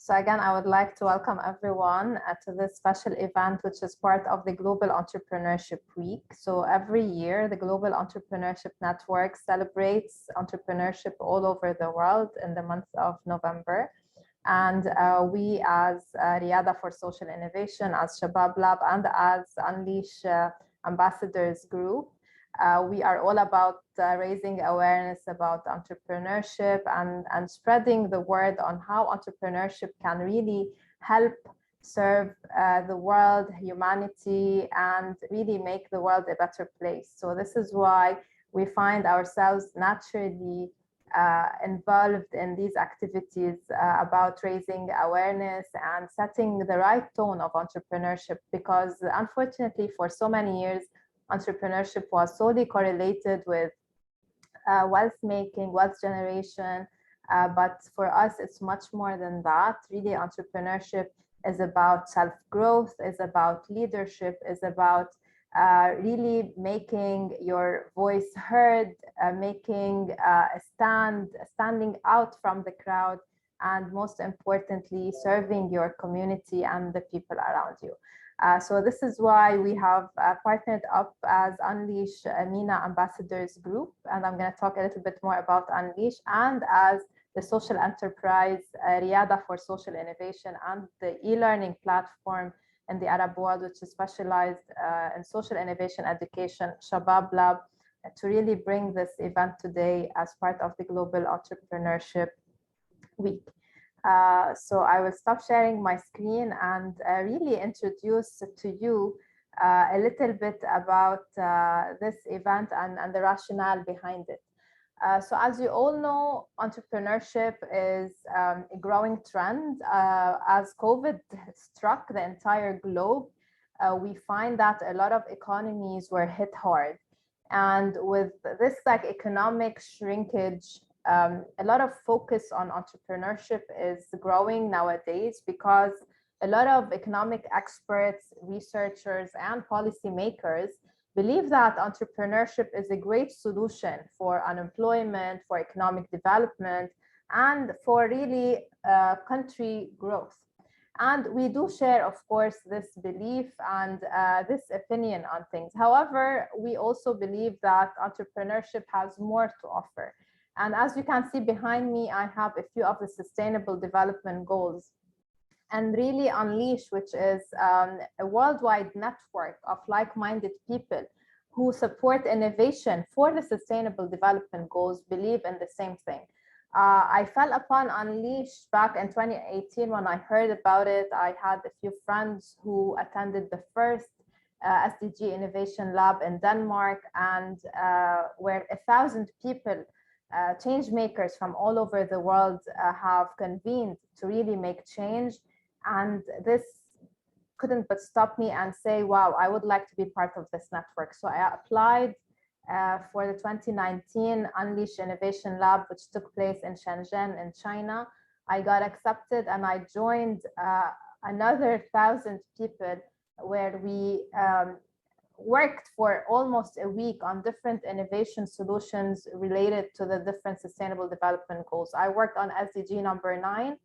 So again, I would like to welcome everyone to this special event, which is part of the Global Entrepreneurship Week. So every year, the Global Entrepreneurship Network celebrates entrepreneurship all over the world in the month of November. And we as Riyada for Social Innovation, as Shabab Lab, and as Unleash Ambassadors Group, we are all about raising awareness about entrepreneurship and spreading the word on how entrepreneurship can really help serve the world, humanity, and really make the world a better place. So this is why we find ourselves naturally involved in these activities about raising awareness and setting the right tone of entrepreneurship, because unfortunately for so many years, entrepreneurship was solely correlated with wealth making, wealth generation. But for us, it's much more than that. Really, entrepreneurship is about self-growth, is about leadership, is about really making your voice heard, making standing out from the crowd, and most importantly, serving your community and the people around you. So this is why we have partnered up as Unleash MENA Ambassadors Group, and I'm going to talk a little bit more about Unleash, and as the social enterprise Riyada for Social Innovation and the e-learning platform in the Arab world, which is specialized in social innovation education, Shabab Lab, to really bring this event today as part of the Global Entrepreneurship Week. So I will stop sharing my screen and really introduce to you a little bit about this event and the rationale behind it. So as you all know, entrepreneurship is a growing trend. As COVID struck the entire globe, we find that a lot of economies were hit hard. And with this economic shrinkage, a lot of focus on entrepreneurship is growing nowadays, because a lot of economic experts, researchers, and policymakers believe that entrepreneurship is a great solution for unemployment, for economic development, and for really country growth. And we do share, of course, this belief and this opinion on things. However, we also believe that entrepreneurship has more to offer. And as you can see behind me, I have a few of the Sustainable Development Goals. And really Unleash, which is a worldwide network of like-minded people who support innovation for the Sustainable Development Goals, believe in the same thing. I fell upon Unleash back in 2018 when I heard about it. I had a few friends who attended the first SDG Innovation Lab in Denmark, and where 1,000 people, change makers from all over the world, have convened to really make change. And this couldn't but stop me and say, wow, I would like to be part of this network. So I applied for the 2019 Unleash Innovation Lab, which took place in Shenzhen in China. I got accepted and I joined another 1,000 people, where we worked for almost a week on different innovation solutions related to the different Sustainable Development Goals. I worked on SDG number 9,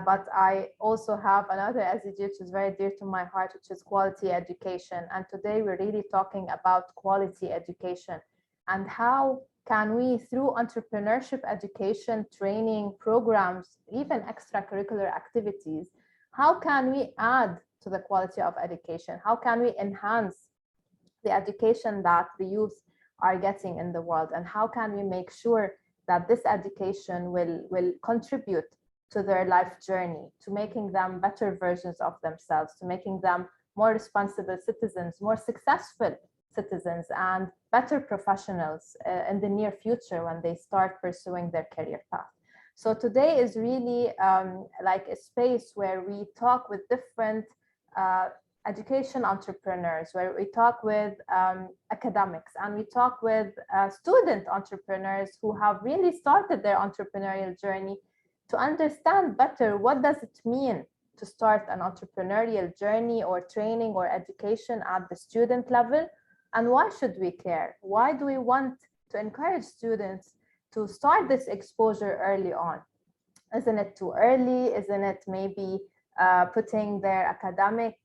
but I also have another SDG which is very dear to my heart, which is quality education. And today we're really talking about quality education and how can we, through entrepreneurship education, training programs, even extracurricular activities, how can we add to the quality of education? How can we enhance the education that the youth are getting in the world? And how can we make sure that this education will contribute to their life journey, to making them better versions of themselves, to making them more responsible citizens, more successful citizens, and better professionals in the near future when they start pursuing their career path. So today is really like a space where we talk with different education entrepreneurs, where we talk with academics, and we talk with student entrepreneurs who have really started their entrepreneurial journey, to understand better what does it mean to start an entrepreneurial journey or training or education at the student level, and why should we care? Why do we want to encourage students to start this exposure early on? Isn't it too early? Isn't it maybe putting their academic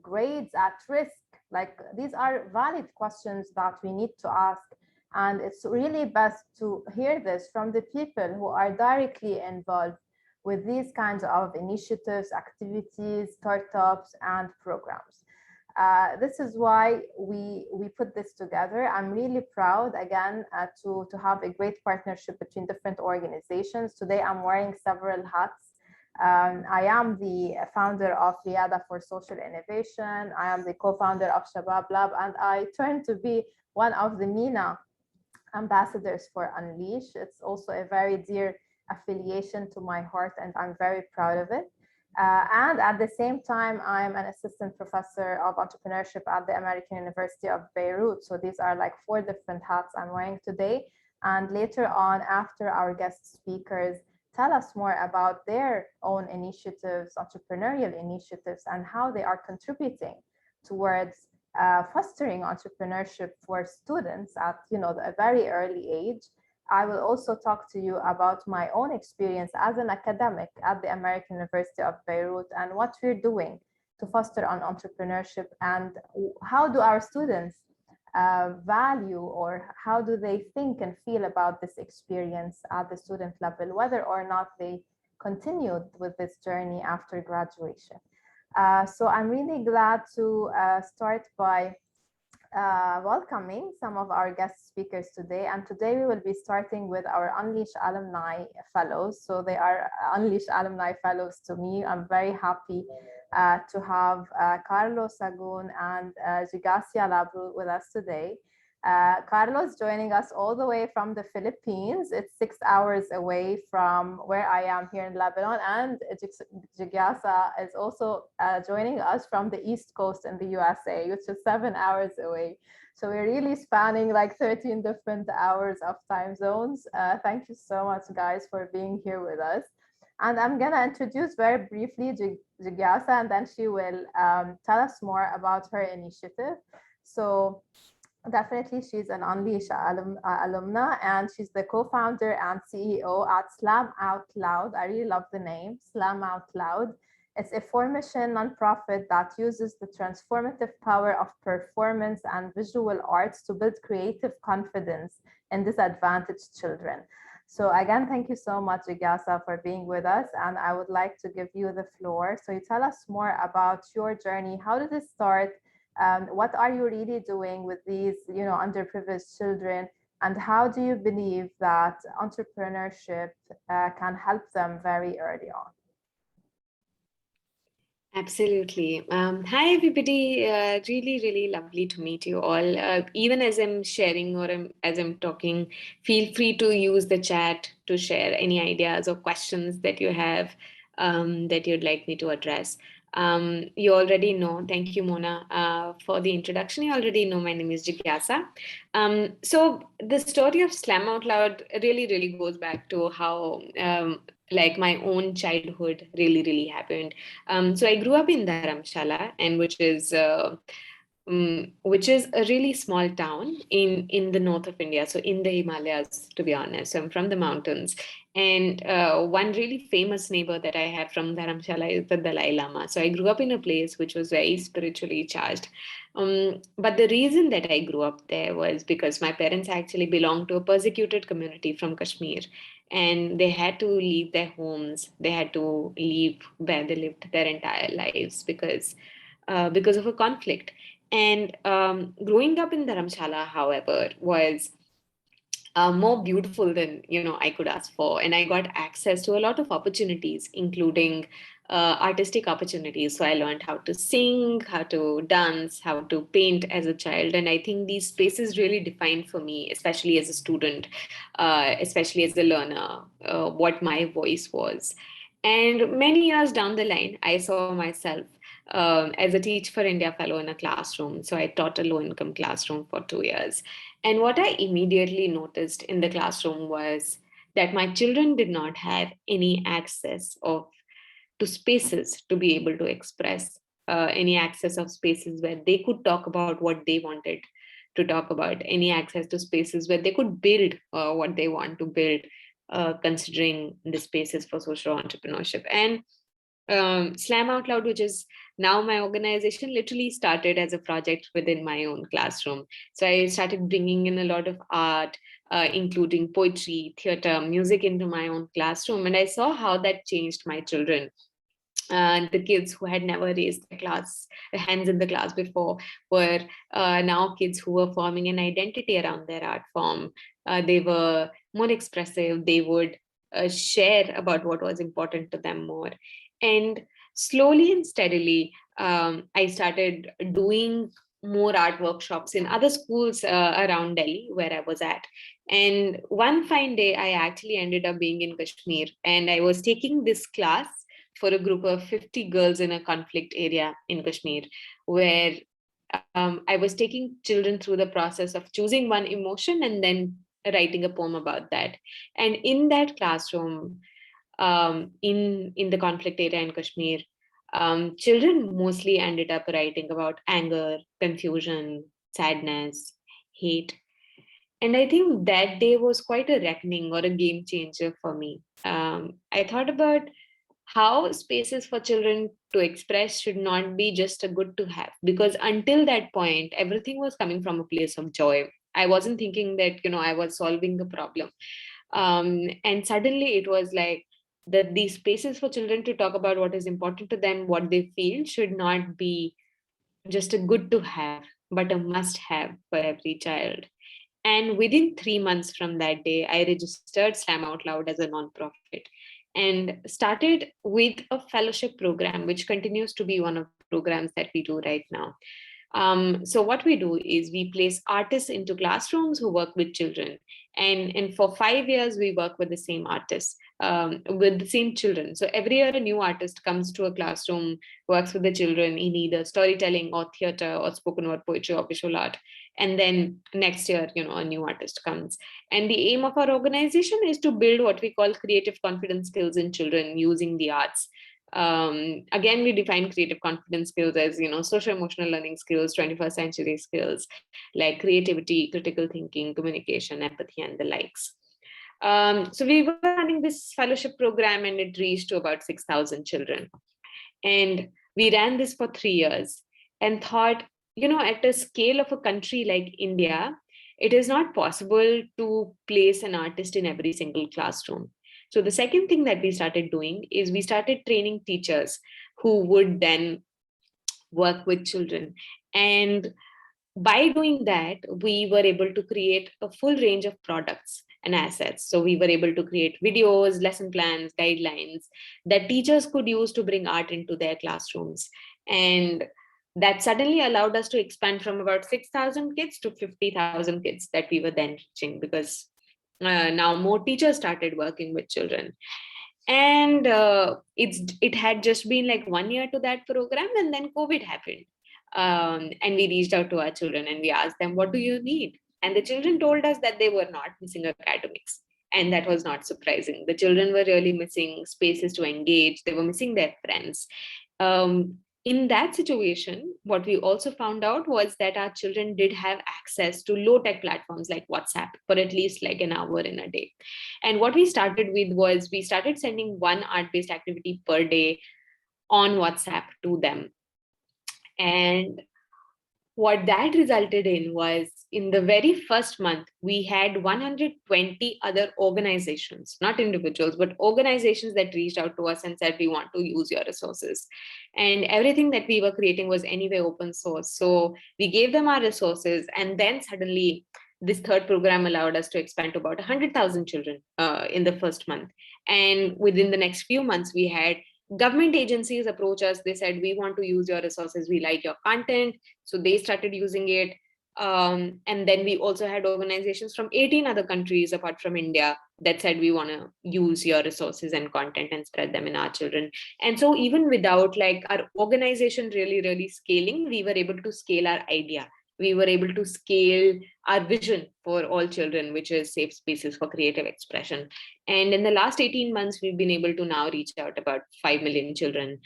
grades at risk? Like, these are valid questions that we need to ask. And it's really best to hear this from the people who are directly involved with these kinds of initiatives, activities, startups, and programs. This is why we put this together. I'm really proud again to have a great partnership between different organizations. Today I'm wearing several hats. I am the founder of Riyada for Social Innovation. I am the co-founder of Shabab Lab, and I turn to be one of the MENA ambassadors for Unleash. It's also a very dear affiliation to my heart, and I'm very proud of it. And at the same time, I'm an assistant professor of entrepreneurship at the American University of Beirut. So these are like 4 different hats I'm wearing today. And later on, after our guest speakers tell us more about their own initiatives, entrepreneurial initiatives, and how they are contributing towards fostering entrepreneurship for students at a very early age. I will also talk to you about my own experience as an academic at the American University of Beirut and what we're doing to foster on entrepreneurship, and how do our students value, or how do they think and feel about this experience at the student level, whether or not they continued with this journey after graduation. So I'm really glad to start by welcoming some of our guest speakers today. And today we will be starting with our Unleash Alumni Fellows. So they are Unleash Alumni Fellows to me. I'm very happy to have Carlos Sagun and Gigacia Labru with us today. Carlos joining us all the way from the Philippines. It's 6 hours away from where I am here in Lebanon. And Jigyasa is also joining us from the East Coast in the USA, which is 7 hours away. So we're really spanning like 13 different hours of time zones. Thank you so much, guys, for being here with us. And I'm going to introduce very briefly Jigyasa, and then she will tell us more about her initiative. So definitely, she's an Unleash alumna, and she's the co-founder and CEO at Slam Out Loud. I really love the name, Slam Out Loud. It's a for-mission nonprofit that uses the transformative power of performance and visual arts to build creative confidence in disadvantaged children. So again, thank you so much, Igasa, for being with us. And I would like to give you the floor. So you tell us more about your journey. How did it start? What are you really doing with these, underprivileged children? And how do you believe that entrepreneurship can help them very early on? Absolutely. Hi, everybody. Really, really lovely to meet you all. Even as I'm sharing or as I'm talking, feel free to use the chat to share any ideas or questions that you have that you'd like me to address. You already know, thank you, Mona, for the introduction. You already know my name is Jigyasa. So the story of Slam Out Loud really, really goes back to how like my own childhood really, really happened. So I grew up in Dharamshala, and which is a really small town in the north of India, so in the Himalayas, to be honest. So I'm from the mountains. And one really famous neighbor that I have from Dharamshala is the Dalai Lama. So I grew up in a place which was very spiritually charged. But the reason that I grew up there was because my parents actually belonged to a persecuted community from Kashmir, and they had to leave their homes. They had to leave where they lived their entire lives because of a conflict. And growing up in Dharamshala, however, was more beautiful than I could ask for, and I got access to a lot of opportunities, including artistic opportunities. So I learned how to sing, how to dance, how to paint as a child, and I think these spaces really defined for me, especially as a student, especially as a learner, what my voice was. And many years down the line, I saw myself as a Teach for India fellow in a classroom. So I taught a low-income classroom for 2 years. And what I immediately noticed in the classroom was that my children did not have any access to spaces to be able to express, any access of spaces where they could talk about what they wanted to talk about, any access to spaces where they could build what they want to build, considering the spaces for social entrepreneurship. And Slam Out Loud, which is now my organization, literally started as a project within my own classroom. So I started bringing in a lot of art, including poetry, theater, music into my own classroom. And I saw how that changed my children. The kids who had never raised their hands in the class before were now kids who were forming an identity around their art form. They were more expressive. They would share about what was important to them more. And slowly and steadily, I started doing more art workshops in other schools around Delhi where I was at. And one fine day, I actually ended up being in Kashmir, and I was taking this class for a group of 50 girls in a conflict area in Kashmir, where I was taking children through the process of choosing one emotion and then writing a poem about that. And in that classroom, in the conflict area in Kashmir, children mostly ended up writing about anger, confusion, sadness, hate. And I think that day was quite a reckoning or a game changer for me. I thought about how spaces for children to express should not be just a good to have, because until that point everything was coming from a place of joy. I wasn't thinking that I was solving the problem, and suddenly it was like that these spaces for children to talk about what is important to them, what they feel, should not be just a good to have but a must have for every child. And within 3 months from that day, I registered Slam Out Loud as a nonprofit and started with a fellowship program, which continues to be one of the programs that we do right now. So what we do is we place artists into classrooms who work with children. And for 5 years, we work with the same artists, with the same children. So every year, a new artist comes to a classroom, works with the children in either storytelling or theater or spoken word poetry or visual art. And then next year, a new artist comes. And the aim of our organization is to build what we call creative confidence skills in children using the arts. Again, we define creative confidence skills as social emotional learning skills, 21st century skills like creativity, critical thinking, communication, empathy, and the likes. So we were running this fellowship program, and it reached to about 6,000 children. And we ran this for 3 years and thought, at a scale of a country like India, it is not possible to place an artist in every single classroom. So the second thing that we started doing is we started training teachers who would then work with children. And by doing that, we were able to create a full range of products and assets. So we were able to create videos, lesson plans, guidelines that teachers could use to bring art into their classrooms. And that suddenly allowed us to expand from about 6,000 kids to 50,000 kids that we were then reaching, because now more teachers started working with children. And it had just been like 1 year to that program, and then COVID happened. And we reached out to our children and we asked them, what do you need? And the children told us that they were not missing academics. And that was not surprising. The children were really missing spaces to engage. They were missing their friends. In that situation, what we also found out was that our children did have access to low tech platforms like WhatsApp for at least like an hour in a day. And what we started with was we started sending one art based activity per day on WhatsApp to them. And what that resulted in was, in the very first month, we had 120 other organizations, not individuals, but organizations that reached out to us and said, we want to use your resources. And everything that we were creating was anyway open source. So we gave them our resources, and then suddenly this third program allowed us to expand to about 100,000 children in the first month. And within the next few months, we had government agencies approach us. They said, we want to use your resources, we like your content. So they started using it. And then we also had organizations from 18 other countries apart from India that said, we want to use your resources and content and spread them in our children. And so even without like our organization really scaling, we were able to scale our idea. We were able to scale our vision for all children, which is safe spaces for creative expression. And in the last 18 months, we've been able to now reach out about 5 million children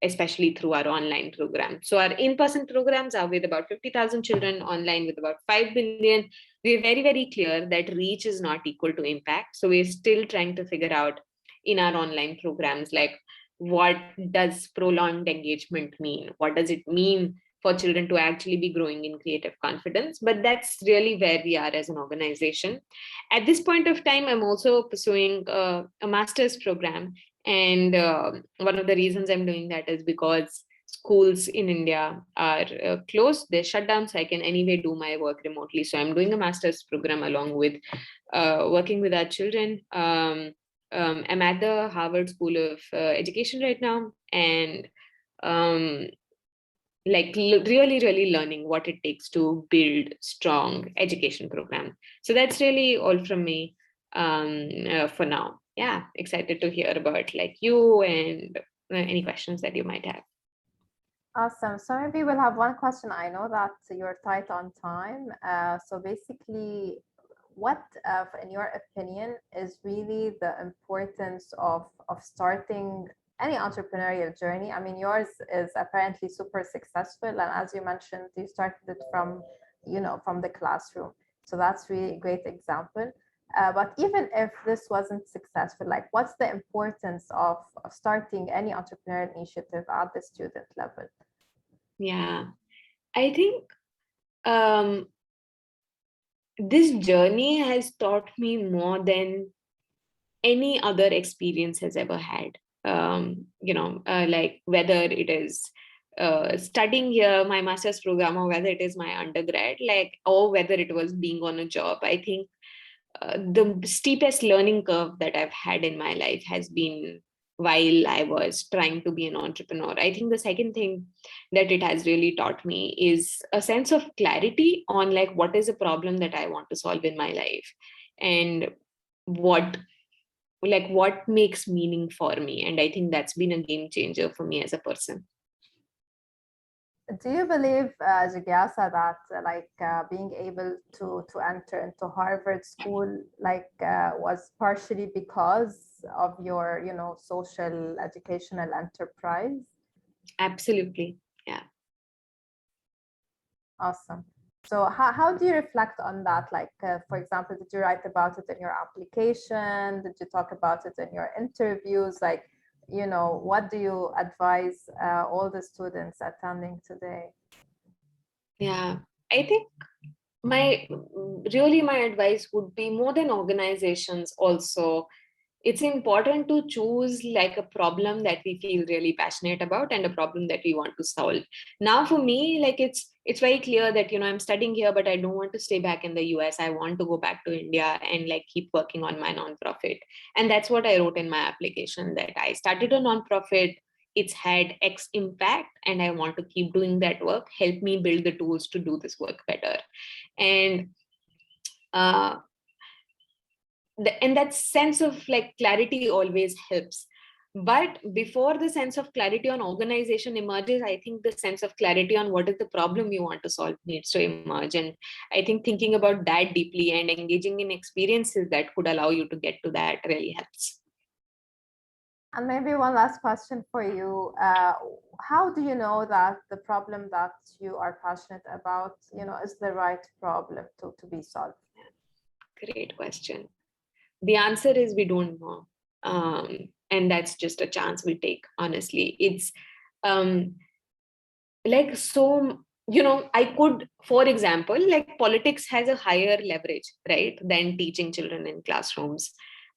especially through our online program. So our in-person programs are with about 50,000 children, online with about 5 billion. We're very, very clear that reach is not equal to impact. So we're still trying to figure out in our online programs, like, what does prolonged engagement mean? What does it mean for children to actually be growing in creative confidence? But that's really where we are as an organization. At this point of time, I'm also pursuing a master's program. And one of the reasons I'm doing that is because schools in India are closed, they're shut down, so I can anyway do my work remotely. So I'm doing a master's program along with working with our children. I'm at the Harvard School of Education right now, and really learning what it takes to build strong education program. So that's really all from me for now. Yeah, excited to hear about like you and any questions that you might have. Awesome. So maybe we'll have one question. I know that you're tight on time. So basically, what, in your opinion, is really the importance of starting any entrepreneurial journey? I mean, yours is apparently super successful, and as you mentioned, you started it from, from the classroom. So that's really a great example. But even if this wasn't successful, like, what's the importance of starting any entrepreneurial initiative at the student level? Yeah, I think this journey has taught me more than any other experience has ever had. Like whether it is studying here, my master's program, or whether it is my undergrad, or whether it was being on a job. I think the steepest learning curve that I've had in my life has been while I was trying to be an entrepreneur. I think the second thing that it has really taught me is a sense of clarity on like what is a problem that I want to solve in my life, and what makes meaning for me. And I think that's been a game changer for me as a person. Do you believe, Jigyasa, that being able to enter into Harvard School was partially because of your, social educational enterprise? Absolutely. Yeah. Awesome. So how do you reflect on that? For example, did you write about it in your application? Did you talk about it in your interviews? What do you advise all the students attending today? Yeah, I think my advice would be, more than organizations also, it's important to choose like a problem that we feel really passionate about and a problem that we want to solve. Now for me, like it's very clear that I'm studying here, but I don't want to stay back in the US. I want to go back to India and like keep working on my nonprofit. And that's what I wrote in my application, that I started a nonprofit, it's had X impact, and I want to keep doing that work. Help me build the tools to do this work better. And and that sense of like clarity always helps. But before the sense of clarity on organization emerges, I think the sense of clarity on what is the problem you want to solve needs to emerge. And I think thinking about that deeply and engaging in experiences that could allow you to get to that really helps. And maybe one last question for you. How do you know that the problem that you are passionate about, is the right problem to be solved? Great question. The answer is we don't know. And that's just a chance we take, honestly. It's I could, for example, like politics has a higher leverage, right, than teaching children in classrooms.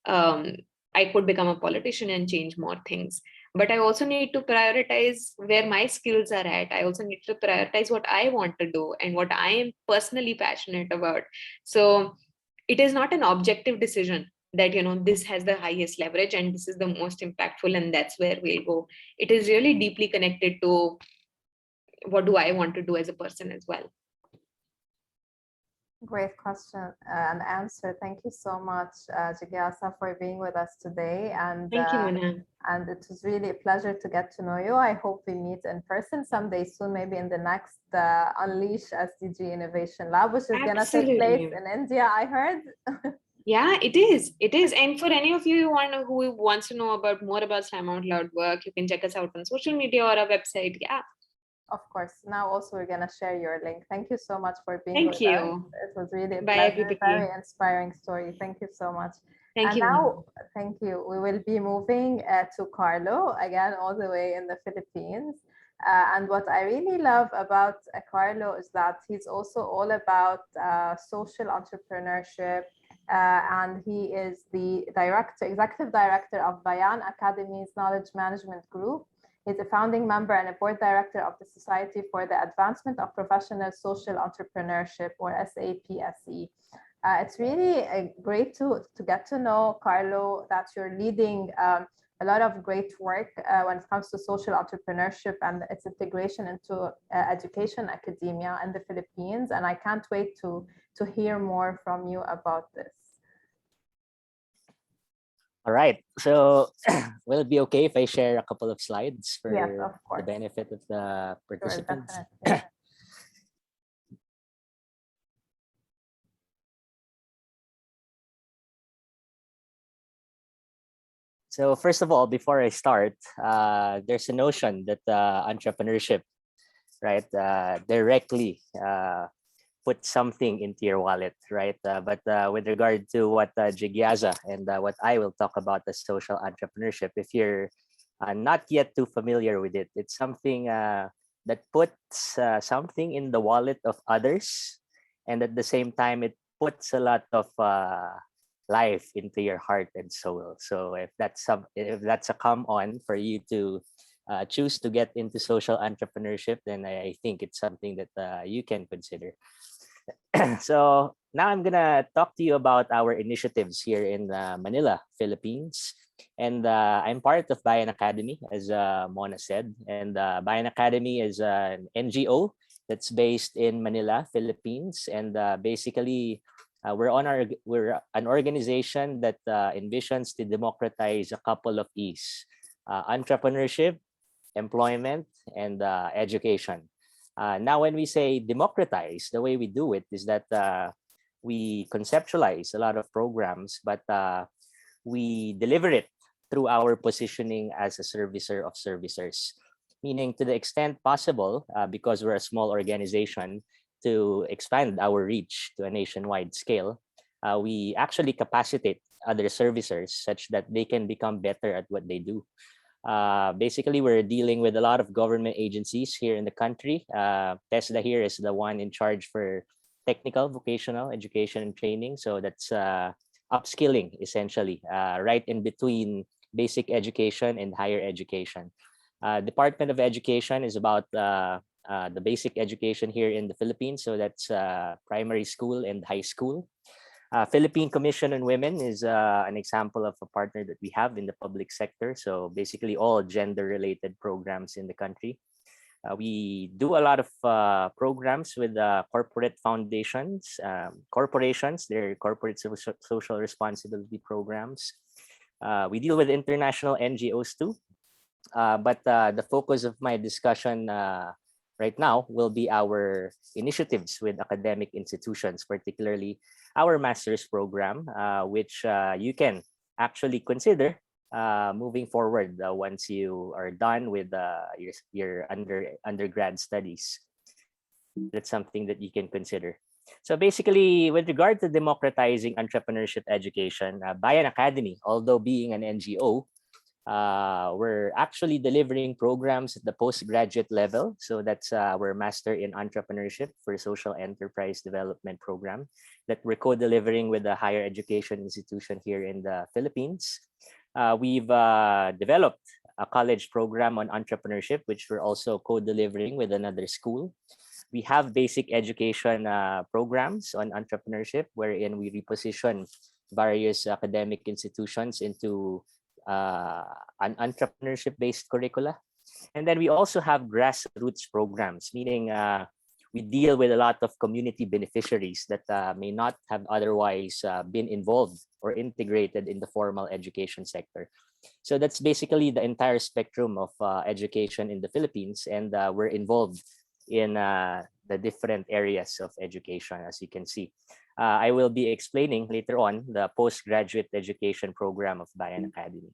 I could become a politician and change more things. But I also need to prioritize where my skills are at. I also need to prioritize what I want to do and what I am personally passionate about. So it is not an objective decision that this has the highest leverage and this is the most impactful and that's where we'll go. It is really deeply connected to what do I want to do as a person as well. Great question and answer. Thank you so much, Jigyasa, for being with us today. And thank you, Mona. And it was really a pleasure to get to know you. I hope we meet in person someday soon, maybe in the next Unleash SDG Innovation Lab, which is going to take place in India, I heard. Yeah, it is. It is. And for any of you who wants to know about more about Slam Out Loud work, you can check us out on social media or our website. Yeah. Of course. Now also we're gonna share your link. Thank you so much for being Thank with us. you. It was really a Bye, pleasure, very everybody. inspiring story. Thank you so much. Thank And you. now, thank you. We will be moving to Carlo again, all the way in the Philippines. And what I really love about Carlo is that he's also all about social entrepreneurship. And he is the executive director of Bayan Academy's Knowledge Management Group. He's a founding member and a board director of the Society for the Advancement of Professional Social Entrepreneurship, or SAPSE. It's really great to get to know, Carlo, that you're leading a lot of great work when it comes to social entrepreneurship and its integration into education academia in the Philippines. And I can't wait to hear more from you about this. All right, so will it be okay if I share a couple of slides for Yes, of course. the benefit of the participants? Sure, definitely. So first of all, before I start, there's a notion that entrepreneurship, right, directly put something into your wallet, right? But with regard to what Jigyaza and what I will talk about as social entrepreneurship, if you're not yet too familiar with it, it's something that puts something in the wallet of others, and at the same time, it puts a lot of life into your heart and soul. So if that's a come on for you to choose to get into social entrepreneurship, then I think it's something that you can consider. So now I'm gonna talk to you about our initiatives here in Manila, Philippines. And I'm part of Bayan Academy, as Mona said. And Bayan Academy is an NGO that's based in Manila, Philippines. And basically, we're an organization that envisions to democratize a couple of E's: entrepreneurship, employment, and education. Now, when we say democratize, the way we do it is that we conceptualize a lot of programs, but we deliver it through our positioning as a servicer of servicers, meaning to the extent possible, because we're a small organization, to expand our reach to a nationwide scale, we actually capacitate other servicers such that they can become better at what they do. Basically, we're dealing with a lot of government agencies here in the country. TESDA here is the one in charge for technical vocational education and training. So that's upskilling, essentially, right in between basic education and higher education. Department of Education is about the basic education here in the Philippines. So that's primary school and high school. Philippine Commission on Women is an example of a partner that we have in the public sector. So basically all gender-related programs in the country. We do a lot of programs with corporate foundations, corporations, their corporate social responsibility programs. We deal with international NGOs too. But the focus of my discussion right now will be our initiatives with academic institutions, particularly our master's program, which you can actually consider moving forward once you are done with your undergrad studies. That's something that you can consider. So basically, with regard to democratizing entrepreneurship education, Bayan Academy, although being an NGO, we're actually delivering programs at the postgraduate level. So that's our Master in Entrepreneurship for Social Enterprise Development program that we're co-delivering with a higher education institution here in the Philippines. We've developed a college program on entrepreneurship, which we're also co-delivering with another school. We have basic education programs on entrepreneurship, wherein we reposition various academic institutions into an entrepreneurship-based curricula. And then we also have grassroots programs, meaning we deal with a lot of community beneficiaries that may not have otherwise been involved or integrated in the formal education sector. So that's basically the entire spectrum of education in the Philippines, and we're involved in the different areas of education, as you can see. I will be explaining later on the postgraduate education program of Bayan Academy.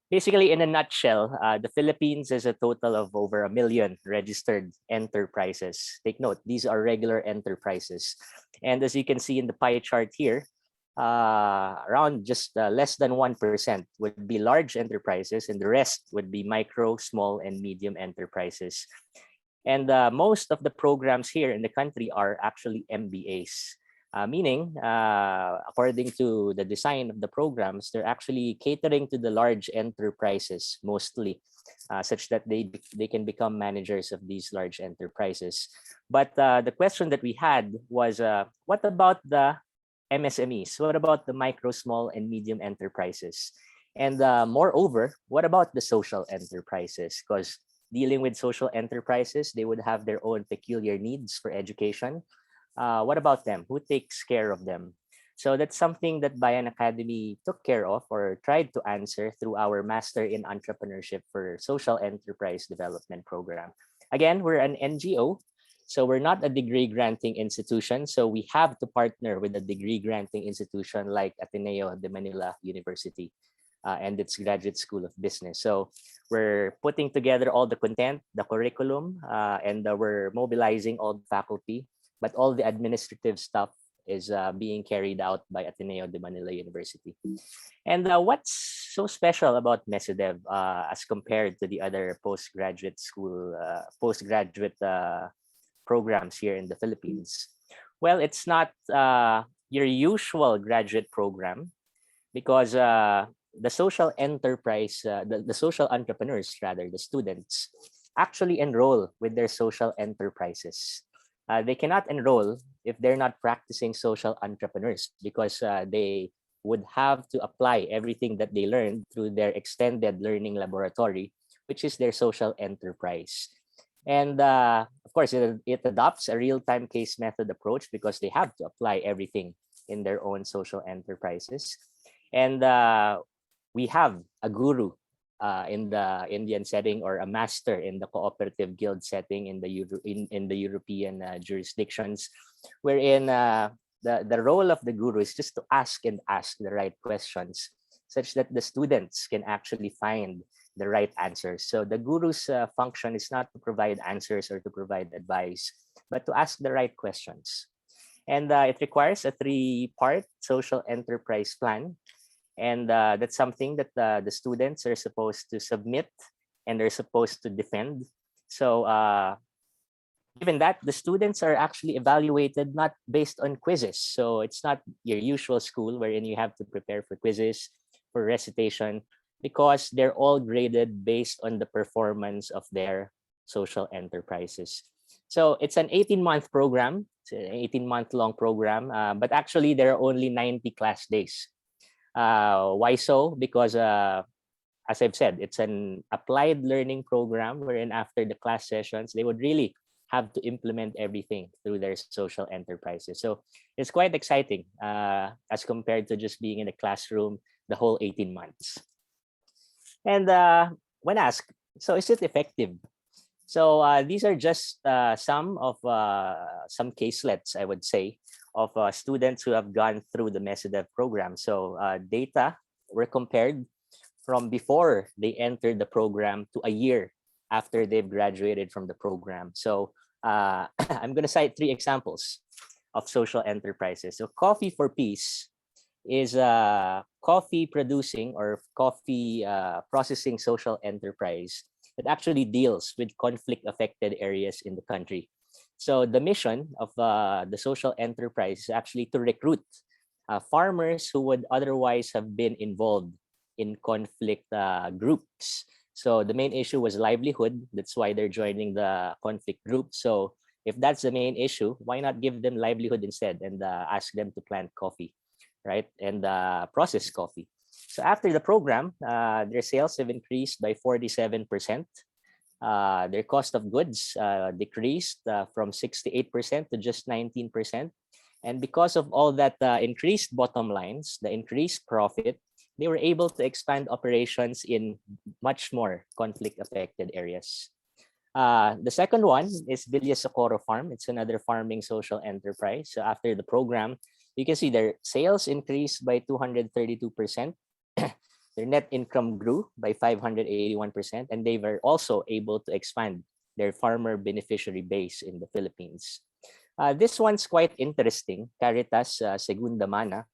Basically, in a nutshell, the Philippines has a total of over 1 million registered enterprises. Take note, these are regular enterprises. And as you can see in the pie chart here, around just less than 1% would be large enterprises, and the rest would be micro, small, and medium enterprises. And most of the programs here in the country are actually MBAs. Meaning, according to the design of the programs, they're actually catering to the large enterprises mostly, such that they can become managers of these large enterprises. But the question that we had was, what about the MSMEs? What about the micro, small, and medium enterprises? And moreover, what about the social enterprises? Because dealing with social enterprises, they would have their own peculiar needs for education. What about them? Who takes care of them? So that's something that Bayan Academy took care of or tried to answer through our Master in Entrepreneurship for Social Enterprise Development program. Again, we're an NGO, so we're not a degree granting institution. So we have to partner with a degree granting institution like Ateneo de Manila University and its Graduate School of Business. So we're putting together all the content, the curriculum, and we're mobilizing all the faculty. But all the administrative stuff is being carried out by Ateneo de Manila University. And what's so special about MESIDEV as compared to the other postgraduate programs here in the Philippines? Well, it's not your usual graduate program because the social enterprise, the social entrepreneurs, rather, the students, actually enroll with their social enterprises. They cannot enroll if they're not practicing social entrepreneurs because they would have to apply everything that they learned through their extended learning laboratory, which is their social enterprise. And of course, it adopts a real-time case method approach because they have to apply everything in their own social enterprises. And we have a guru in the Indian setting or a master in the cooperative guild setting in the European jurisdictions, wherein the role of the guru is just to ask the right questions such that the students can actually find the right answers. So the guru's function is not to provide answers or to provide advice, but to ask the right questions. And it requires a 3-part social enterprise plan. And that's something that the students are supposed to submit and they're supposed to defend. So given that, the students are actually evaluated not based on quizzes. So it's not your usual school wherein you have to prepare for quizzes, for recitation, because they're all graded based on the performance of their social enterprises. So it's an 18-month program. It's an 18-month long program, but actually there are only 90 class days. Why so? Because as I've said, it's an applied learning program wherein after the class sessions, they would really have to implement everything through their social enterprises. So it's quite exciting as compared to just being in a classroom the whole 18 months. And when asked, so is it effective? So these are just some caselets, I would say, of students who have gone through the MESIDEV program. So data were compared from before they entered the program to a year after they've graduated from the program. So I'm going to cite 3 examples of social enterprises. So Coffee for Peace is a coffee producing or coffee processing social enterprise that actually deals with conflict affected areas in the country. So the mission of the social enterprise is actually to recruit farmers who would otherwise have been involved in conflict groups. So the main issue was livelihood. That's why they're joining the conflict group. So if that's the main issue, why not give them livelihood instead and ask them to plant coffee, right? And process coffee. So after the program, their sales have increased by 47%. Their cost of goods decreased from 68% to just 19%. And because of all that increased bottom lines, the increased profit, they were able to expand operations in much more conflict-affected areas. The second one is Bilia Sakoro Farm. It's another farming social enterprise. So after the program, you can see their sales increased by 232%. Their net income grew by 581%, and they were also able to expand their farmer beneficiary base in the Philippines. This one's quite interesting, Caritas Segunda Mana.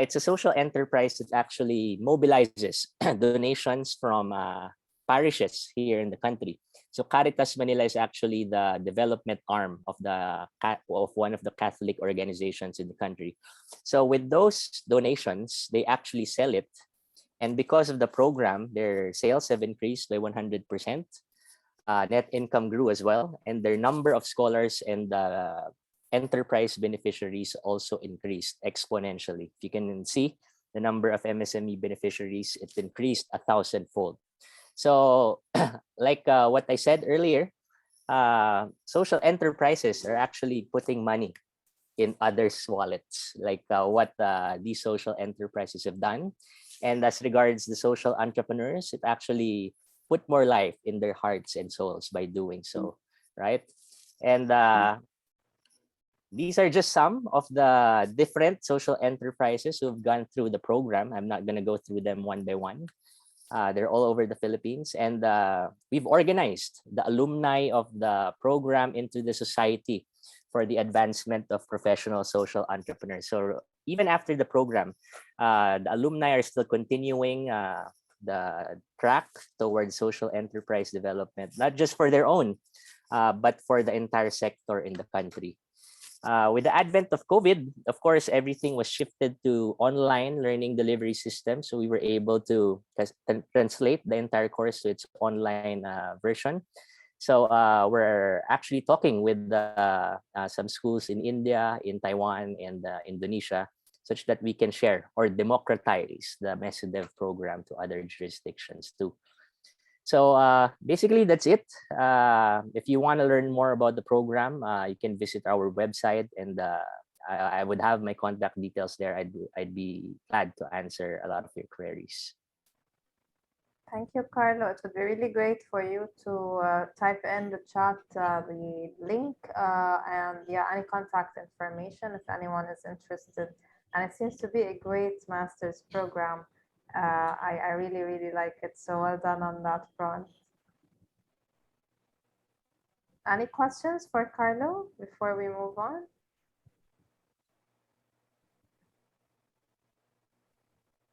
It's a social enterprise that actually mobilizes donations from parishes here in the country. So Caritas Manila is actually the development arm of one of the Catholic organizations in the country. So with those donations, they actually sell it. And because of the program, their sales have increased by 100%. Net income grew as well, and their number of scholars and enterprise beneficiaries also increased exponentially. If you can see the number of MSME beneficiaries, it increased 1,000-fold. So like what I said earlier, social enterprises are actually putting money in others' wallets, like what these social enterprises have done. And as regards the social entrepreneurs, it actually put more life in their hearts and souls by doing so, right? And these are just some of the different social enterprises who have gone through the program. I'm not going to go through them one by one. They're all over the Philippines, and we've organized the alumni of the program into the society for the advancement of professional social entrepreneurs. So even after the program, the alumni are still continuing the track towards social enterprise development, not just for their own, but for the entire sector in the country. With the advent of COVID, of course, everything was shifted to online learning delivery system. So we were able to translate the entire course to its online version. So we're actually talking with some schools in India, in Taiwan, and Indonesia, such that we can share or democratize the MESODEV program to other jurisdictions too. So basically, that's it. If you want to learn more about the program, you can visit our website, and I would have my contact details there. I'd be glad to answer a lot of your queries. Thank you, Carlo. It would be really great for you to type in the chat the link and yeah, any contact information if anyone is interested. And it seems to be a great master's program. I really, really like it. So well done on that front. Any questions for Carlo before we move on?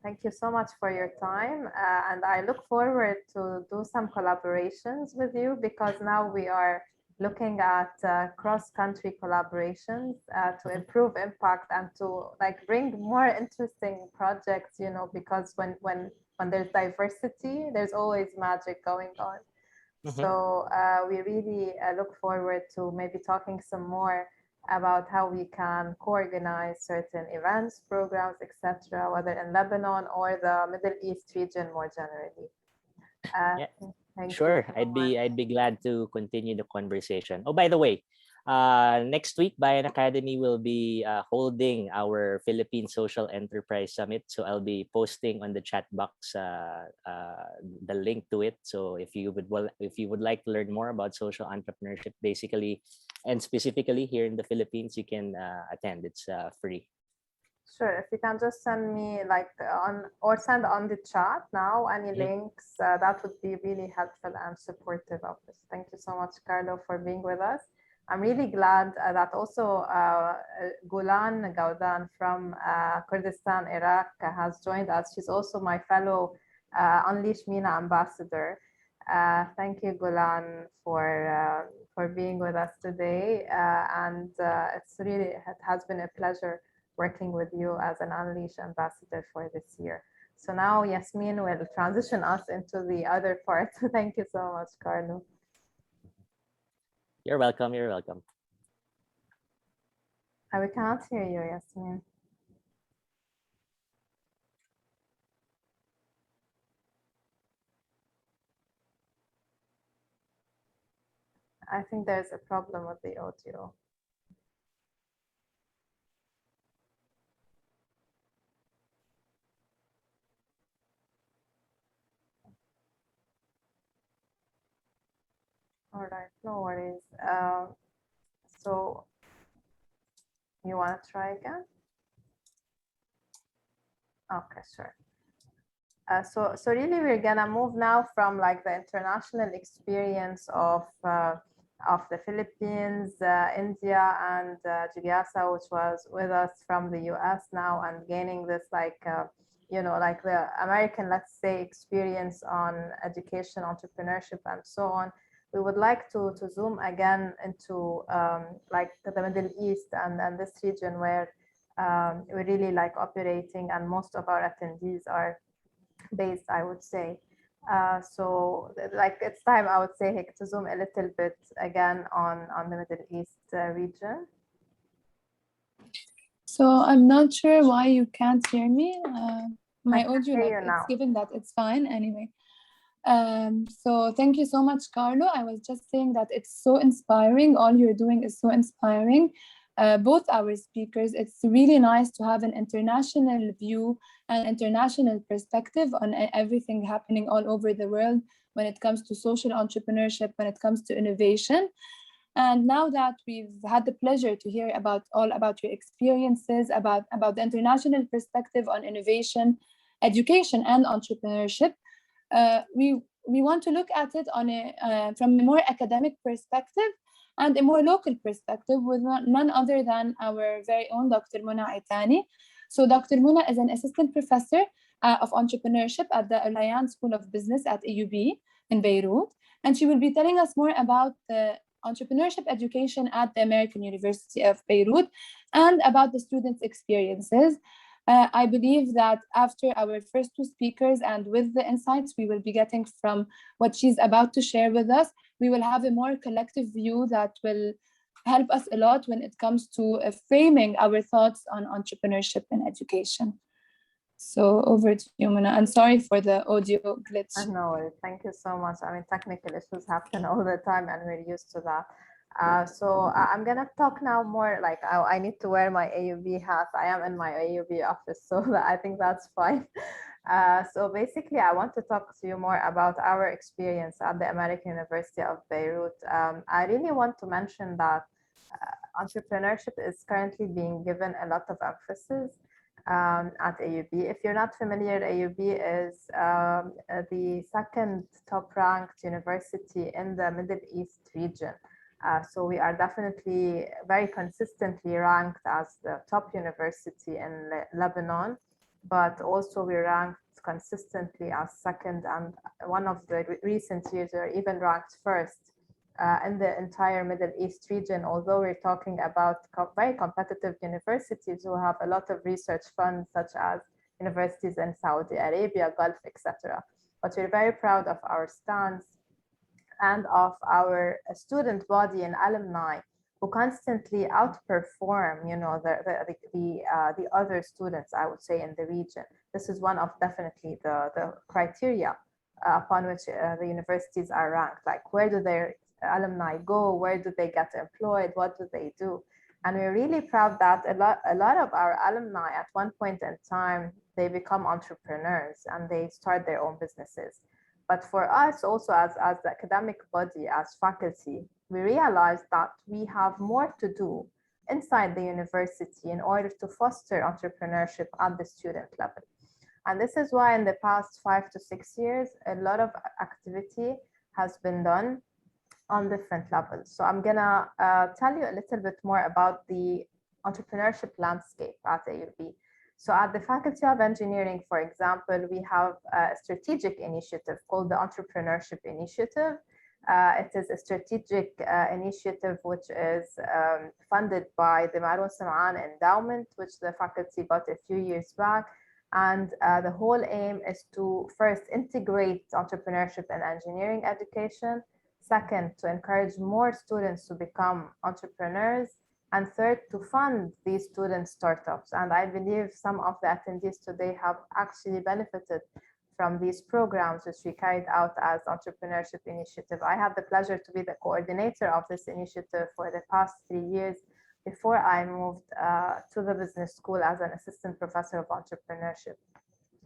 Thank you so much for your time. And I look forward to do some collaborations with you, because now we are looking at cross-country collaborations to improve impact and to like bring more interesting projects, you know, because when there's diversity, there's always magic going on. So we really look forward to maybe talking some more about how we can co-organize certain events, programs, etc., whether in Lebanon or the Middle East region more generally. Yeah, sure. I'd be glad to continue the conversation. Oh, by the way, next week, Bayan Academy will be holding our Philippine Social Enterprise Summit. So I'll be posting on the chat box the link to it. So if you would like to learn more about social entrepreneurship, basically and specifically here in the Philippines, you can attend. It's free. Sure, if you can just send me like send on the chat now any links, that would be really helpful and supportive of this. Thank you so much, Carlo, for being with us. I'm really glad that also Gulan Gaudan from Kurdistan, Iraq has joined us. She's also my fellow Unleash MENA ambassador. Thank you, Gulan, for being with us today. And it has been a pleasure working with you as an Unleash ambassador for this year. So now Yasmin will transition us into the other part. Thank you so much, Carlo. You're welcome. You're welcome. We cannot hear you, Yasmin. I think there's a problem with the audio. All right, no worries. So you want to try again? Okay, sure. So really, we're gonna move now from like the international experience of the Philippines, India, and Jigyasa, which was with us from the US now, and gaining this like like the American, let's say, experience on education, entrepreneurship, and so on. We would like to zoom again into like the Middle East and this region where we're really like operating, and most of our attendees are based, I would say. So like it's time, I would say, Hik, to zoom a little bit again on the Middle East region. So I'm not sure why you can't hear me. My I can audio, hear like you it's now. given that it's fine anyway. So thank you so much, Carlo. I was just saying that it's so inspiring. All you're doing is so inspiring. Both our speakers, it's really nice to have an international view and international perspective on everything happening all over the world when it comes to social entrepreneurship, when it comes to innovation. And now that we've had the pleasure to hear all about your experiences, about the international perspective on innovation, education, and entrepreneurship, we want to look at it on from a more academic perspective and a more local perspective with none other than our very own Dr. Mona Aitani. So Dr. Mona is an assistant professor of entrepreneurship at the Alliance School of Business at AUB in Beirut, and she will be telling us more about the entrepreneurship education at the American University of Beirut and about the students' experiences. I believe that after our first two speakers and with the insights we will be getting from what she's about to share with us, we will have a more collective view that will help us a lot when it comes to framing our thoughts on entrepreneurship and education. So over to you, Mona. I'm sorry for the audio glitch. No, thank you so much. I mean, technical issues happen all the time, and we're used to that. So I'm gonna talk now more like I need to wear my AUB hat. I am in my AUB office, so I think that's fine. So basically, I want to talk to you more about our experience at the American University of Beirut. I really want to mention that entrepreneurship is currently being given a lot of emphasis at AUB. If you're not familiar, AUB is the second top ranked university in the Middle East region. So we are definitely very consistently ranked as the top university in Lebanon, but also we ranked consistently as second, and one of the recent years we're even ranked first in the entire Middle East region, although we're talking about very competitive universities who have a lot of research funds, such as universities in Saudi Arabia, Gulf, etc. But we're very proud of our stance and of our student body and alumni who constantly outperform, the other students, I would say, in the region. This is one of definitely the criteria upon which the universities are ranked. Like, where do their alumni go? Where do they get employed? What do they do? And we're really proud that a lot of our alumni at one point in time, they become entrepreneurs and they start their own businesses. But for us also as the academic body, as faculty, we realized that we have more to do inside the university in order to foster entrepreneurship at the student level. And this is why in the past 5 to 6 years, a lot of activity has been done on different levels. So I'm gonna tell you a little bit more about the entrepreneurship landscape at AUB. So at the Faculty of Engineering, for example, we have a strategic initiative called the Entrepreneurship Initiative. It is a strategic initiative which is funded by the Maroon Sam'an Endowment, which the faculty got a few years back. And the whole aim is to first integrate entrepreneurship and engineering education. Second, to encourage more students to become entrepreneurs. And third, to fund these student startups. And I believe some of the attendees today have actually benefited from these programs, which we carried out as Entrepreneurship Initiative. I had the pleasure to be the coordinator of this initiative for the past 3 years before I moved to the business school as an assistant professor of entrepreneurship.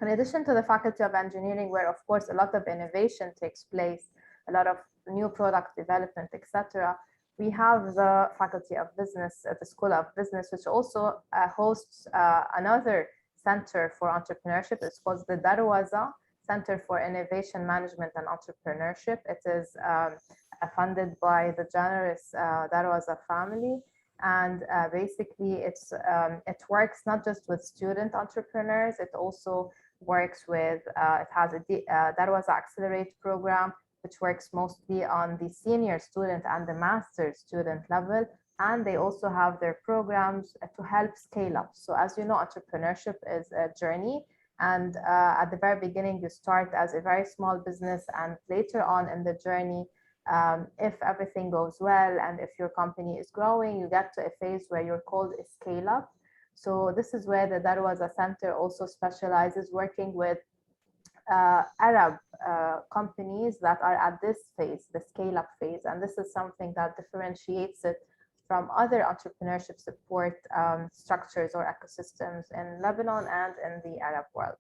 In addition to the Faculty of Engineering, where of course a lot of innovation takes place, a lot of new product development, etc. We have the Faculty of Business at the School of Business, which also hosts another center for entrepreneurship. It's called the Darwaza Center for Innovation Management and Entrepreneurship. It is funded by the generous Darwaza family. And basically, it works not just with student entrepreneurs, it also works with, it has a Darwaza Accelerate program, which works mostly on the senior student and the master's student level. And they also have their programs to help scale up. So as you know, entrepreneurship is a journey. And at the very beginning, you start as a very small business, and later on in the journey, if everything goes well and if your company is growing, you get to a phase where you're called a scale up. So this is where the Darwaza Center also specializes, working with Arab companies that are at this phase, the scale up phase. And this is something that differentiates it from other entrepreneurship support structures or ecosystems in Lebanon and in the Arab world.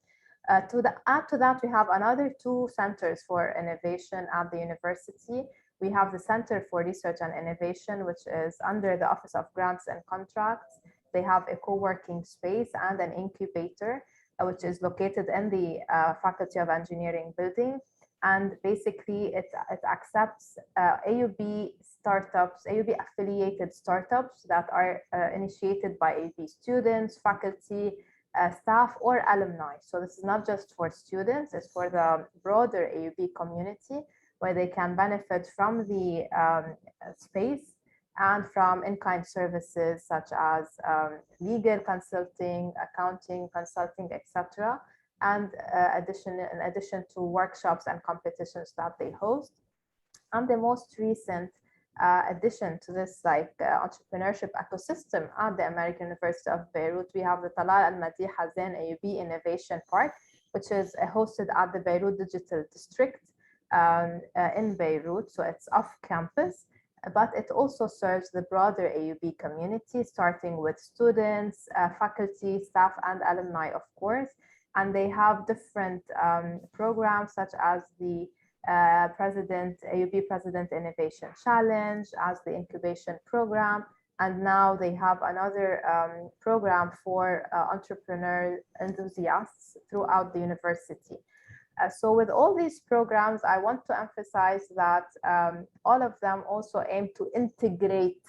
To add to that, we have another 2 centers for innovation at the university. We have the Center for Research and Innovation, which is under the Office of Grants and Contracts. They have a co-working space and an incubator, which is located in the Faculty of Engineering building. And basically, it accepts AUB startups, AUB affiliated startups that are initiated by AUB students, faculty, staff, or alumni. So this is not just for students, it's for the broader AUB community, where they can benefit from the space and from in-kind services such as legal consulting, accounting consulting, etc. And in addition to workshops and competitions that they host. And the most recent addition to this entrepreneurship ecosystem at the American University of Beirut, we have the Talal Al-Madi Hazen AUB Innovation Park, which is hosted at the Beirut Digital District in Beirut. So it's off campus, but it also serves the broader AUB community, starting with students, faculty, staff, and alumni, of course. And they have different programs such as the AUB President Innovation Challenge, as the incubation program. And now they have another program for entrepreneur enthusiasts throughout the university. So with all these programs, I want to emphasize that all of them also aim to integrate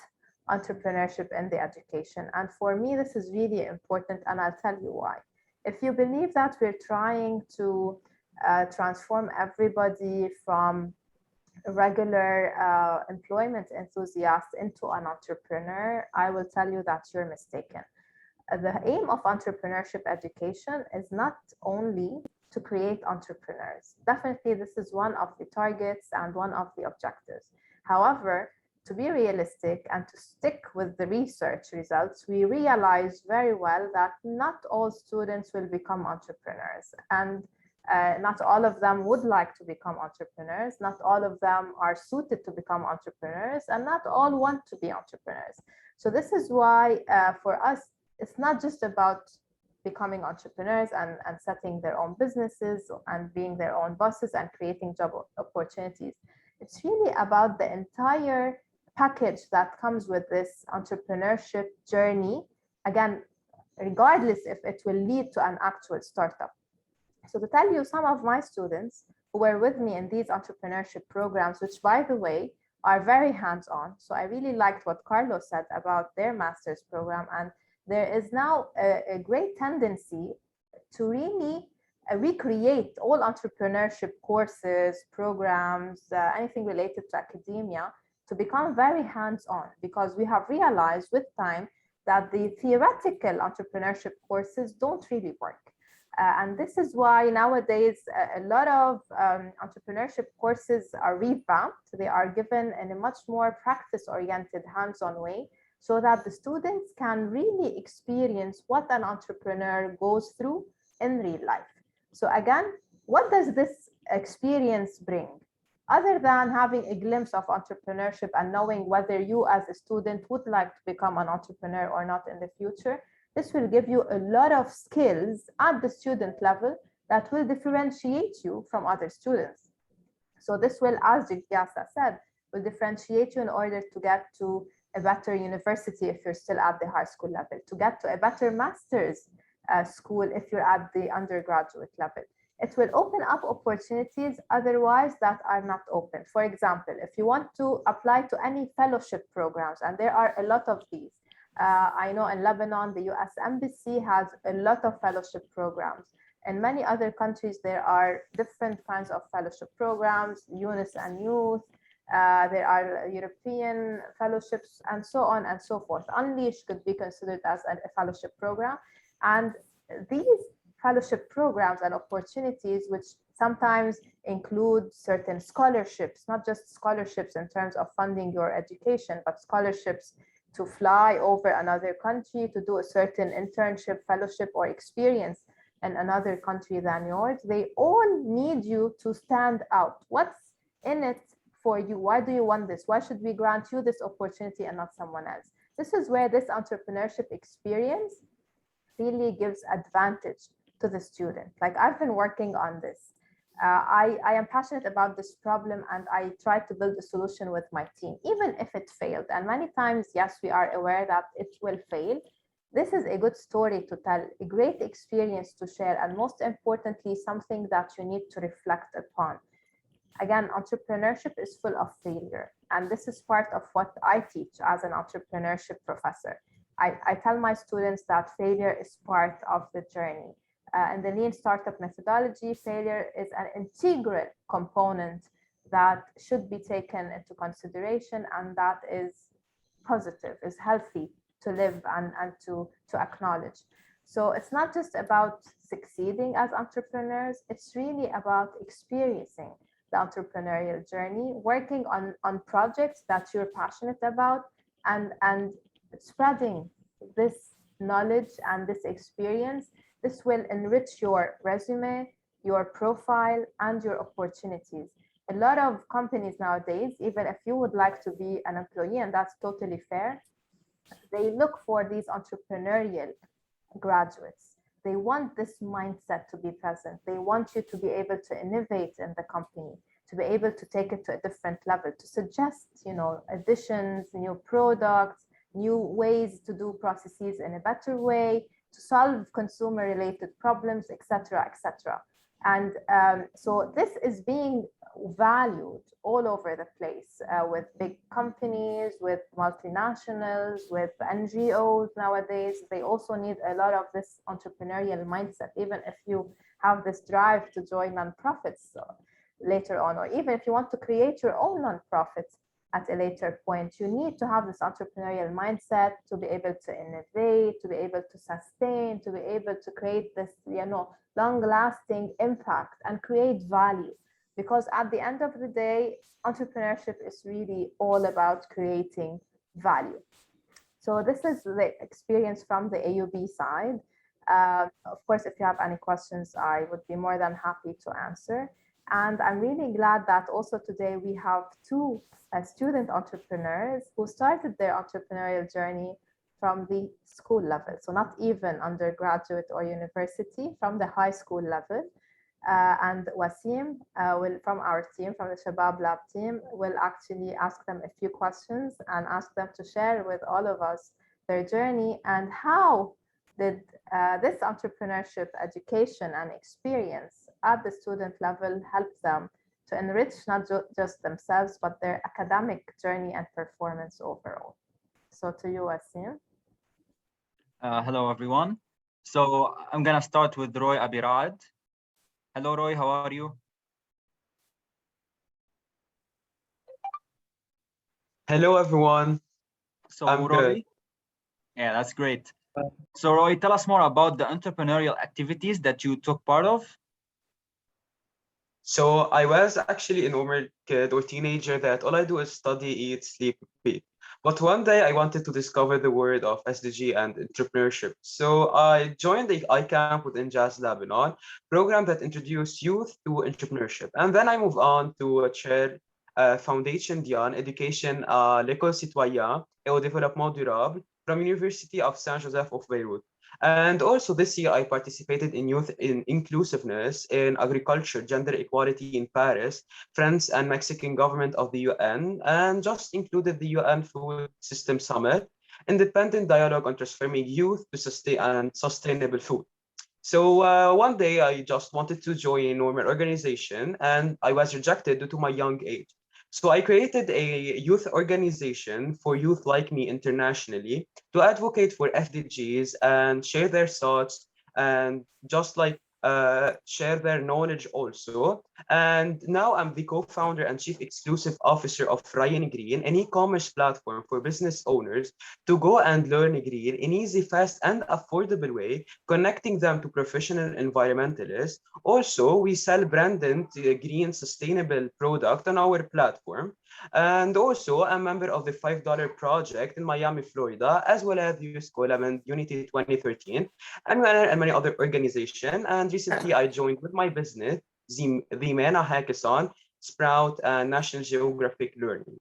entrepreneurship in the education. And for me, this is really important, and I'll tell you why. If you believe that we're trying to transform everybody from regular employment enthusiast into an entrepreneur, I will tell you that you're mistaken. The aim of entrepreneurship education is not only to create entrepreneurs. Definitely, this is one of the targets and one of the objectives. However, to be realistic and to stick with the research results, we realize very well that not all students will become entrepreneurs, and not all of them would like to become entrepreneurs. Not all of them are suited to become entrepreneurs, and not all want to be entrepreneurs. So this is why for us, it's not just about becoming entrepreneurs and setting their own businesses and being their own bosses and creating job opportunities. It's really about the entire package that comes with this entrepreneurship journey, again, regardless if it will lead to an actual startup. So to tell you, some of my students who were with me in these entrepreneurship programs, which by the way, are very hands-on. So I really liked what Carlos said about their master's program. And there is now a great tendency to really recreate all entrepreneurship courses, programs, anything related to academia, to become very hands-on, because we have realized with time that the theoretical entrepreneurship courses don't really work. And this is why nowadays a lot of entrepreneurship courses are revamped. They are given in a much more practice-oriented, hands-on way, so that the students can really experience what an entrepreneur goes through in real life. So again, what does this experience bring? Other than having a glimpse of entrepreneurship and knowing whether you as a student would like to become an entrepreneur or not in the future, this will give you a lot of skills at the student level that will differentiate you from other students. So this will, as Jigyasa said, will differentiate you in order to get to a better university if you're still at the high school level, to get to a better master's school if you're at the undergraduate level. It will open up opportunities otherwise that are not open. For example, if you want to apply to any fellowship programs, and there are a lot of these. I know in Lebanon, the US Embassy has a lot of fellowship programs. In many other countries, there are different kinds of fellowship programs, UNIS and Youth. There are European fellowships and so on and so forth. Unleash could be considered as a fellowship program. And these fellowship programs and opportunities, which sometimes include certain scholarships, not just scholarships in terms of funding your education, but scholarships to fly over another country, to do a certain internship, fellowship, or experience in another country than yours. They all need you to stand out. What's in it for you? Why do you want this? Why should we grant you this opportunity and not someone else? This is where this entrepreneurship experience really gives advantage to the student. Like, I've been working on this. I am passionate about this problem, and I try to build a solution with my team, even if it failed. And many times, yes, we are aware that it will fail. This is a good story to tell, a great experience to share, and most importantly, something that you need to reflect upon. Again, entrepreneurship is full of failure, and this is part of what I teach as an entrepreneurship professor. I tell my students that failure is part of the journey. In the lean startup methodology, failure is an integral component that should be taken into consideration, and that is positive, is healthy to live and to acknowledge. So it's not just about succeeding as entrepreneurs, it's really about experiencing the entrepreneurial journey, working on projects that you're passionate about, and spreading this knowledge and this experience. This will enrich your resume, your profile, and your opportunities. A lot of companies nowadays, even if you would like to be an employee, and that's totally fair, they look for these entrepreneurial graduates. They want this mindset to be present. They want you to be able to innovate in the company, to be able to take it to a different level, to suggest, additions, new products, new ways to do processes in a better way, to solve consumer-related problems, etc., etc. And so this is being valued all over the place with big companies, with multinationals, with NGOs nowadays. They also need a lot of this entrepreneurial mindset, even if you have this drive to join nonprofits later on, or even if you want to create your own nonprofits at a later point, you need to have this entrepreneurial mindset to be able to innovate, to be able to sustain, to be able to create this, long-lasting impact and create value. Because at the end of the day, entrepreneurship is really all about creating value. So this is the experience from the AUB side. Of course, if you have any questions, I would be more than happy to answer. And I'm really glad that also today we have two student entrepreneurs who started their entrepreneurial journey from the school level. So not even undergraduate or university, from the high school level. And Wasim will, from our team, from the Shabab Lab team, will actually ask them a few questions and ask them to share with all of us their journey and how did this entrepreneurship education and experience at the student level help them to enrich not just themselves, but their academic journey and performance overall. So to you, Wasim. Hello, everyone. So I'm going to start with Roy Abirad. Hello, Roy, how are you? Hello, everyone. So I'm Roy, good. yeah, that's great. So Roy, tell us more about the entrepreneurial activities that you took part of. So I was actually a normal kid or teenager that all I do is study, eat, sleep, repeat. But one day I wanted to discover the world of SDG and entrepreneurship. So I joined the iCamp within Jazz Lebanon program that introduced youth to entrepreneurship. And then I moved on to chair Foundation Diane Education L'école citoyen et au développement durable from University of Saint Joseph of Beirut. And also this year, I participated in youth in inclusiveness in agriculture, gender equality in Paris, France and Mexican government of the UN, and just included the UN Food System Summit, independent dialogue on transforming youth to sustainable food. So one day I just wanted to join a normal organization and I was rejected due to my young age. So I created a youth organization for youth like me internationally to advocate for SDGs and share their thoughts and just like share their knowledge also. And now I'm the co-founder and chief exclusive officer of Ryan Green, an e-commerce platform for business owners to go and learn green in easy, fast, and affordable way, connecting them to professional environmentalists. Also, we sell branded green sustainable product on our platform. And also, I'm a member of the $5 project in Miami, Florida, as well as Youth Column and Unity 2013, and many other organizations. And recently, I joined with my business, the MENA Hackathon, Sprout, and National Geographic Learning.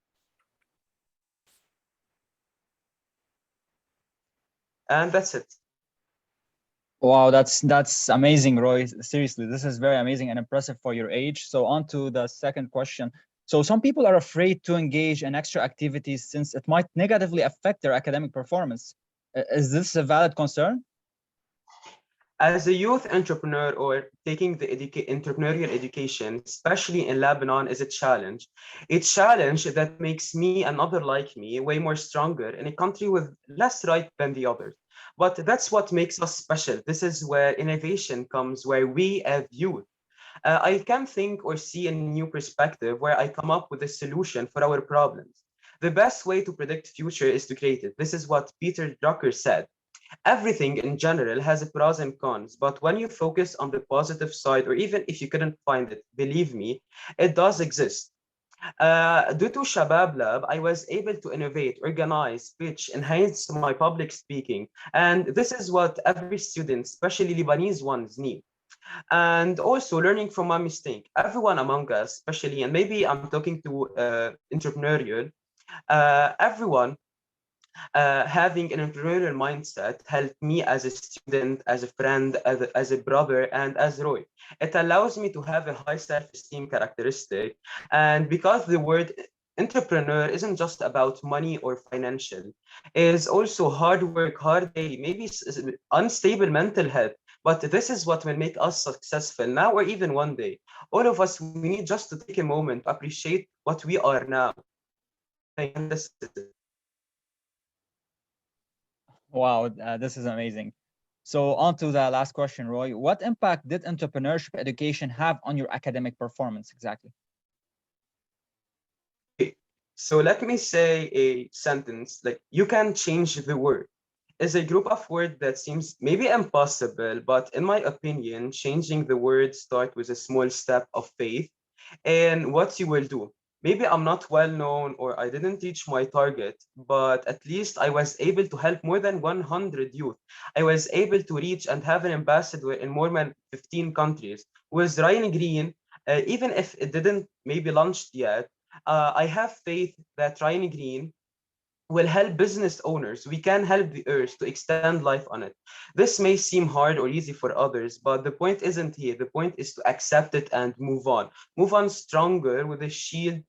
And that's it. Wow, that's amazing, Roy. Seriously, this is very amazing and impressive for your age. So on to the second question. So some people are afraid to engage in extra activities since it might negatively affect their academic performance. Is this a valid concern? As a youth entrepreneur or taking the entrepreneurial education, especially in Lebanon, is a challenge. A challenge that makes me and other like me way more stronger in a country with less right than the others. But that's what makes us special. This is where innovation comes, where we as youth, I can think or see a new perspective where I come up with a solution for our problems. The best way to predict future is to create it. This is what Peter Drucker said. Everything in general has pros and cons, but when you focus on the positive side, or even if you couldn't find it, believe me, it does exist. Due to Shabab Lab, I was able to innovate, organize, pitch, enhance my public speaking. And this is what every student, especially Lebanese ones, need. And also learning from my mistake. Everyone among us, especially, and maybe I'm talking to entrepreneurial, everyone having an entrepreneurial mindset helped me as a student, as a friend, as a brother, and as Roy. It allows me to have a high self-esteem characteristic. And because the word entrepreneur isn't just about money or financial, it is also hard work, hard day, maybe unstable mental health. But this is what will make us successful now or even one day. All of us, we need just to take a moment to appreciate what we are now. And this is it. Wow, this is amazing. So on to the last question, Roy. What impact did entrepreneurship education have on your academic performance exactly? So let me say a sentence like, you can change the world. Is a group of words that seems maybe impossible, but in my opinion, changing the world start with a small step of faith in what you will do. Maybe I'm not well known or I didn't reach my target, but at least I was able to help more than 100 youth. I was able to reach and have an ambassador in more than 15 countries. With Ryan Green, even if it didn't maybe launched yet, I have faith that Ryan Green will help business owners. We can help the earth to extend life on it. This may seem hard or easy for others, but the point isn't here. The point is to accept it and move on. Move on stronger with a shield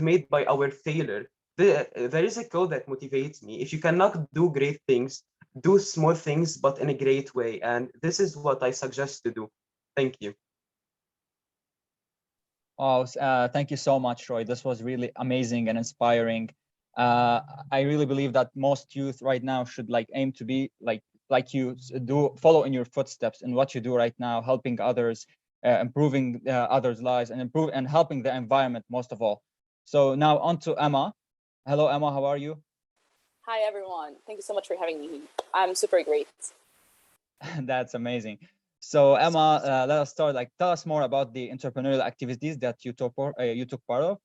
made by our failure. There is a quote that motivates me. If you cannot do great things, do small things, but in a great way. And this is what I suggest to do. Thank you. Oh, thank you so much, Roy. This was really amazing and inspiring. I really believe that most youth right now should aim to be like you do, follow in your footsteps in what you do right now, helping others, improving others' lives, and helping the environment most of all. So now on to Emma. Hello, Emma. How are you? Hi, everyone. Thank you so much for having me. I'm super great. That's amazing. So Emma, let us start. Tell us more about the entrepreneurial activities that you took part of.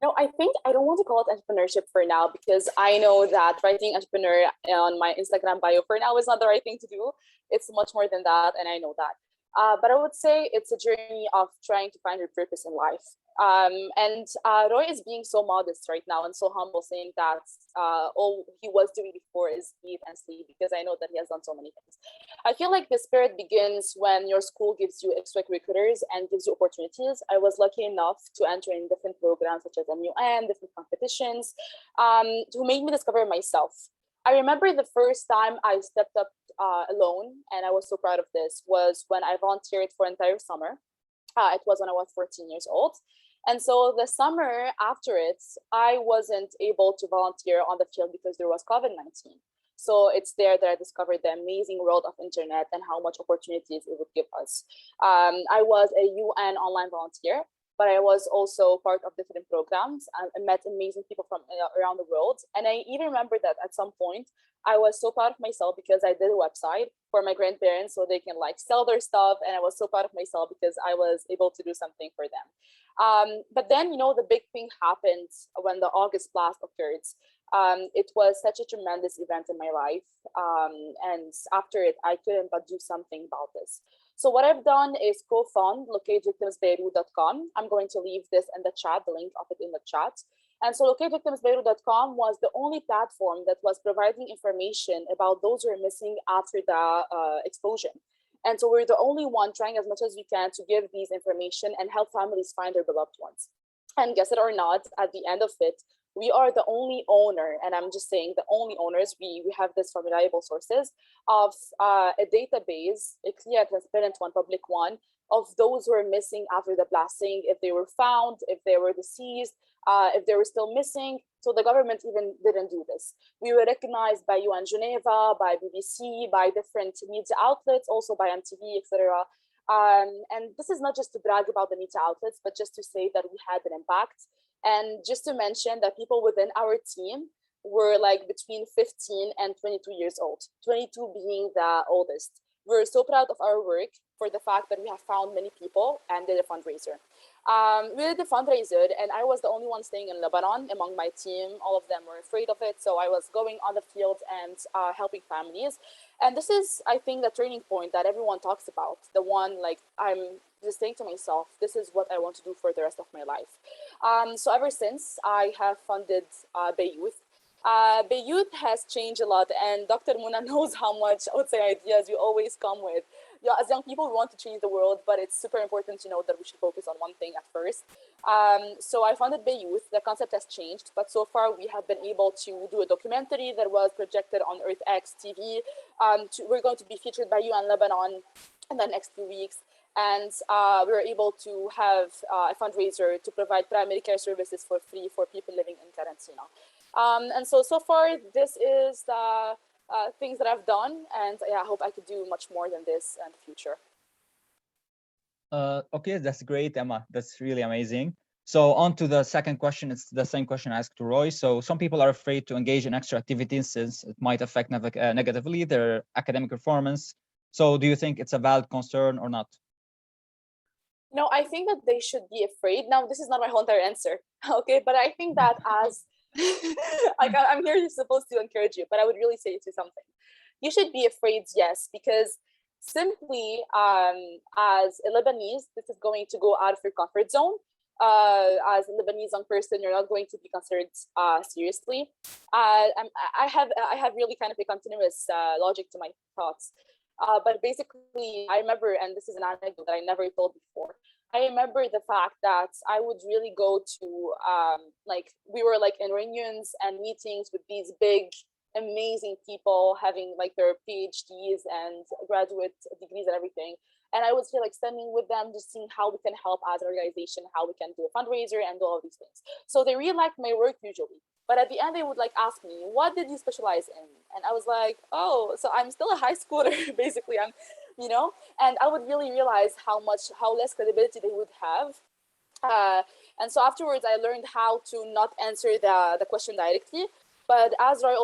No, I think I don't want to call it entrepreneurship for now because I know that writing entrepreneur on my Instagram bio for now is not the right thing to do. It's much more than that, and I know that. But I would say it's a journey of trying to find your purpose in life. And Roy is being so modest right now and so humble, saying that all he was doing before is eat and sleep, because I know that he has done so many things. I feel like the spirit begins when your school gives you extracurriculars and gives you opportunities. I was lucky enough to enter in different programs such as MUN, different competitions, who made me discover myself. I remember the first time I stepped up alone, and I was so proud of this, was when I volunteered for an entire summer. It was when I was 14 years old. And so the summer after it, I wasn't able to volunteer on the field because there was COVID-19. So it's there that I discovered the amazing world of internet and how much opportunities it would give us. I was a UN online volunteer, but I was also part of different programs. I met amazing people from around the world. And I even remember that at some point, I was so proud of myself because I did a website for my grandparents so they can like sell their stuff. And I was so proud of myself because I was able to do something for them. But then, you know, the big thing happened when the August blast occurred. It was such a tremendous event in my life. And after it, I couldn't but do something about this. So what I've done is co-found locatevictimsbeirut.com. I'm going to leave this in the chat, the link of it in the chat. And so locatevictimsbeirut.com was the only platform that was providing information about those who are missing after the explosion. And so we're the only one trying as much as we can to give these information and help families find their beloved ones. And guess it or not, at the end of it, we are the only owner, and I'm just saying the only owners, we have this from reliable sources, of a database, a clear, transparent one, public one, of those who are missing after the blasting, if they were found, if they were deceased, if they were still missing. So the government even didn't do this. We were recognized by UN Geneva, by BBC, by different media outlets, also by MTV, etc. And this is not just to brag about the media outlets, but just to say that we had an impact. And just to mention that people within our team were like between 15 and 22 years old, 22 being the oldest. We're so proud of our work for the fact that we have found many people and did a fundraiser. We did the fundraiser, and I was the only one staying in Lebanon among my team. All of them were afraid of it, so I was going on the field and helping families. And this is, I think, the turning point that everyone talks about. The one, like, I'm just saying to myself, this is what I want to do for the rest of my life. So ever since, I have funded Beirut. Beirut has changed a lot, and Dr. Muna knows how much, I would say, ideas you always come with. Yeah, as young people, we want to change the world, but it's super important to know that we should focus on one thing at first. So I founded Beirut. The concept has changed, but so far we have been able to do a documentary that was projected on EarthX TV. We're going to be featured by UN Lebanon in the next few weeks. And we were able to have a fundraiser to provide primary care services for free for people living in quarantine. And so far, this is the things that I've done, and yeah, I hope I could do much more than this in the future. Okay, that's great, Emma. That's really amazing. So on to the second question. It's the same question I asked to Roy. So some people are afraid to engage in extra activities since it might affect negatively their academic performance. So do you think it's a valid concern or not? No, I think that they should be afraid. Now, this is not my whole entire answer, okay? But I think that as like, I'm here supposed to encourage you, but I would really say to something. You should be afraid, yes, because simply as a Lebanese, this is going to go out of your comfort zone. As a Lebanese young person, you're not going to be considered seriously. I have really kind of a continuous logic to my thoughts. But basically, I remember, and this is an anecdote that I never told before. I remember the fact that I would really go to, like, we were like in reunions and meetings with these big, amazing people having like their PhDs and graduate degrees and everything. And I would feel like standing with them, just seeing how we can help as an organization, how we can do a fundraiser and do all of these things. So they really liked my work usually. But at the end, they would like ask me, what did you specialize in? And I was like, oh, so I'm still a high schooler, basically. I'm, you know, and I would really realize how less credibility they would have. And so afterwards, I learned how to not answer the question directly. But as Roy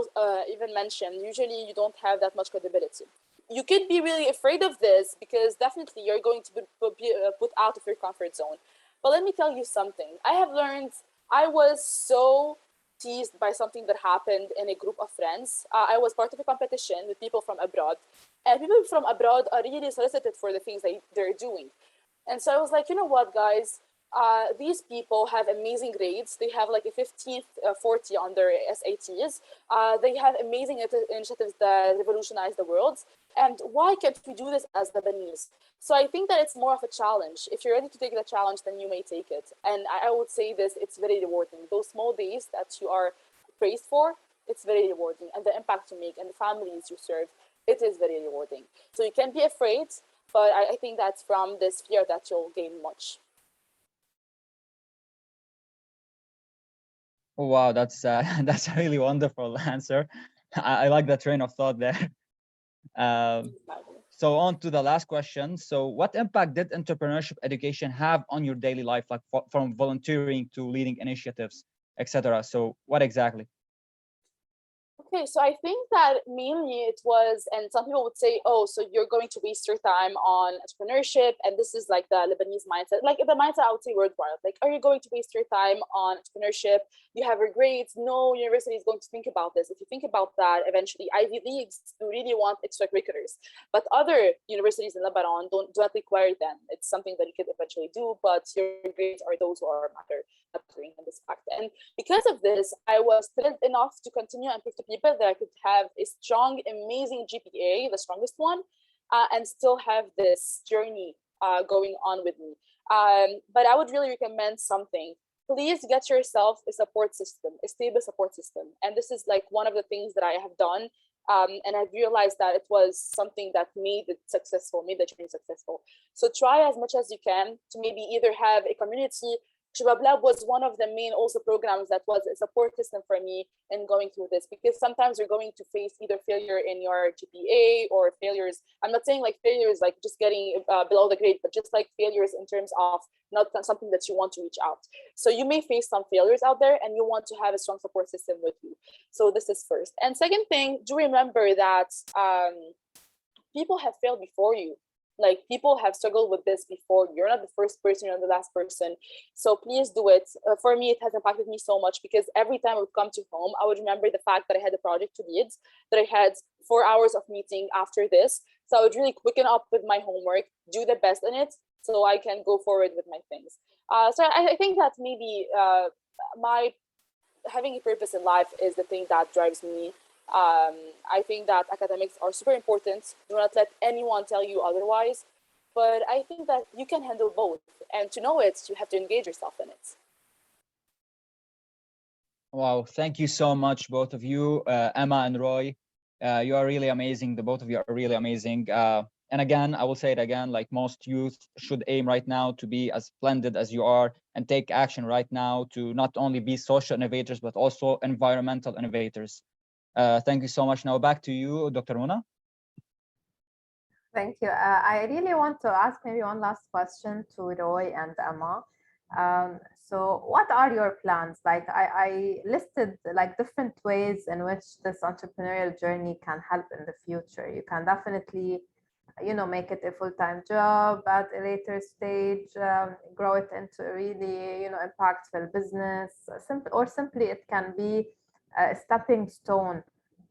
even mentioned, usually you don't have that much credibility. You could be really afraid of this because definitely you're going to be put out of your comfort zone. But let me tell you something. I have learned, I was so teased by something that happened in a group of friends. I was part of a competition with people from abroad, and people from abroad are really solicited for the things they're doing. And so I was like, you know what, guys, these people have amazing grades. They have like a 15th 40 on their SATs. They have amazing initiatives that revolutionize the world. And why can't we do this as Lebanese? So I think that it's more of a challenge. If you're ready to take the challenge, then you may take it. And I would say this, it's very rewarding. Those small days that you are praised for, it's very rewarding. And the impact you make and the families you serve, it is very rewarding. So you can't be afraid, but I think that's from this fear that you'll gain much. Oh, wow, that's that's a really wonderful answer. I like that train of thought there. So on to the last question. So what impact did entrepreneurship education have on your daily life, like from volunteering to leading initiatives, etc.? So what exactly? Okay, so I think that mainly it was, and some people would say, oh, so you're going to waste your time on entrepreneurship, and this is like the Lebanese mindset, like the mindset I would say worldwide. Like, are you going to waste your time on entrepreneurship? You have your grades. No university is going to think about this. If you think about that, eventually Ivy Leagues do really want extracurriculars, but other universities in Lebanon do not require them. It's something that you could eventually do, but your grades are those who are mattering in this fact. And because of this, I was thrilled enough to continue and prove to people that I could have a strong, amazing GPA, the strongest one, and still have this journey going on with me. But I would really recommend something. Please get yourself a support system, a stable support system. And this is like one of the things that I have done. And I've realized that it was something that made it successful, made the journey successful. So try as much as you can to maybe either have a community. Shabab Lab was one of the main also programs that was a support system for me in going through this, because sometimes you're going to face either failure in your GPA or failures. I'm not saying like failures like just getting below the grade, but just like failures in terms of not something that you want to reach out. So you may face some failures out there and you want to have a strong support system with you. So this is first. And second thing, do remember that people have failed before you. Like, people have struggled with this before. You're not the first person, you're not the last person. So please do it. For me, it has impacted me so much, because every time I would come to home, I would remember the fact that I had a project to lead, that I had 4 hours of meeting after this. So I would really quicken up with my homework, do the best in it, so I can go forward with my things. So I think that maybe my having a purpose in life is the thing that drives me. I think that academics are super important. Do not let anyone tell you otherwise. But I think that you can handle both. And to know it, you have to engage yourself in it. Wow, thank you so much, both of you, Emma and Roy. You are really amazing. The both of you are really amazing. And again, I will say it again, like, most youth should aim right now to be as splendid as you are, and take action right now to not only be social innovators, but also environmental innovators. Thank you so much. Now back to you, Dr. Muna. Thank you. I really want to ask maybe one last question to Roy and Emma. So what are your plans? Like, I listed like different ways in which this entrepreneurial journey can help in the future. You can definitely, you know, make it a full-time job at a later stage, grow it into a really, you know, impactful business, simply it can be a stepping stone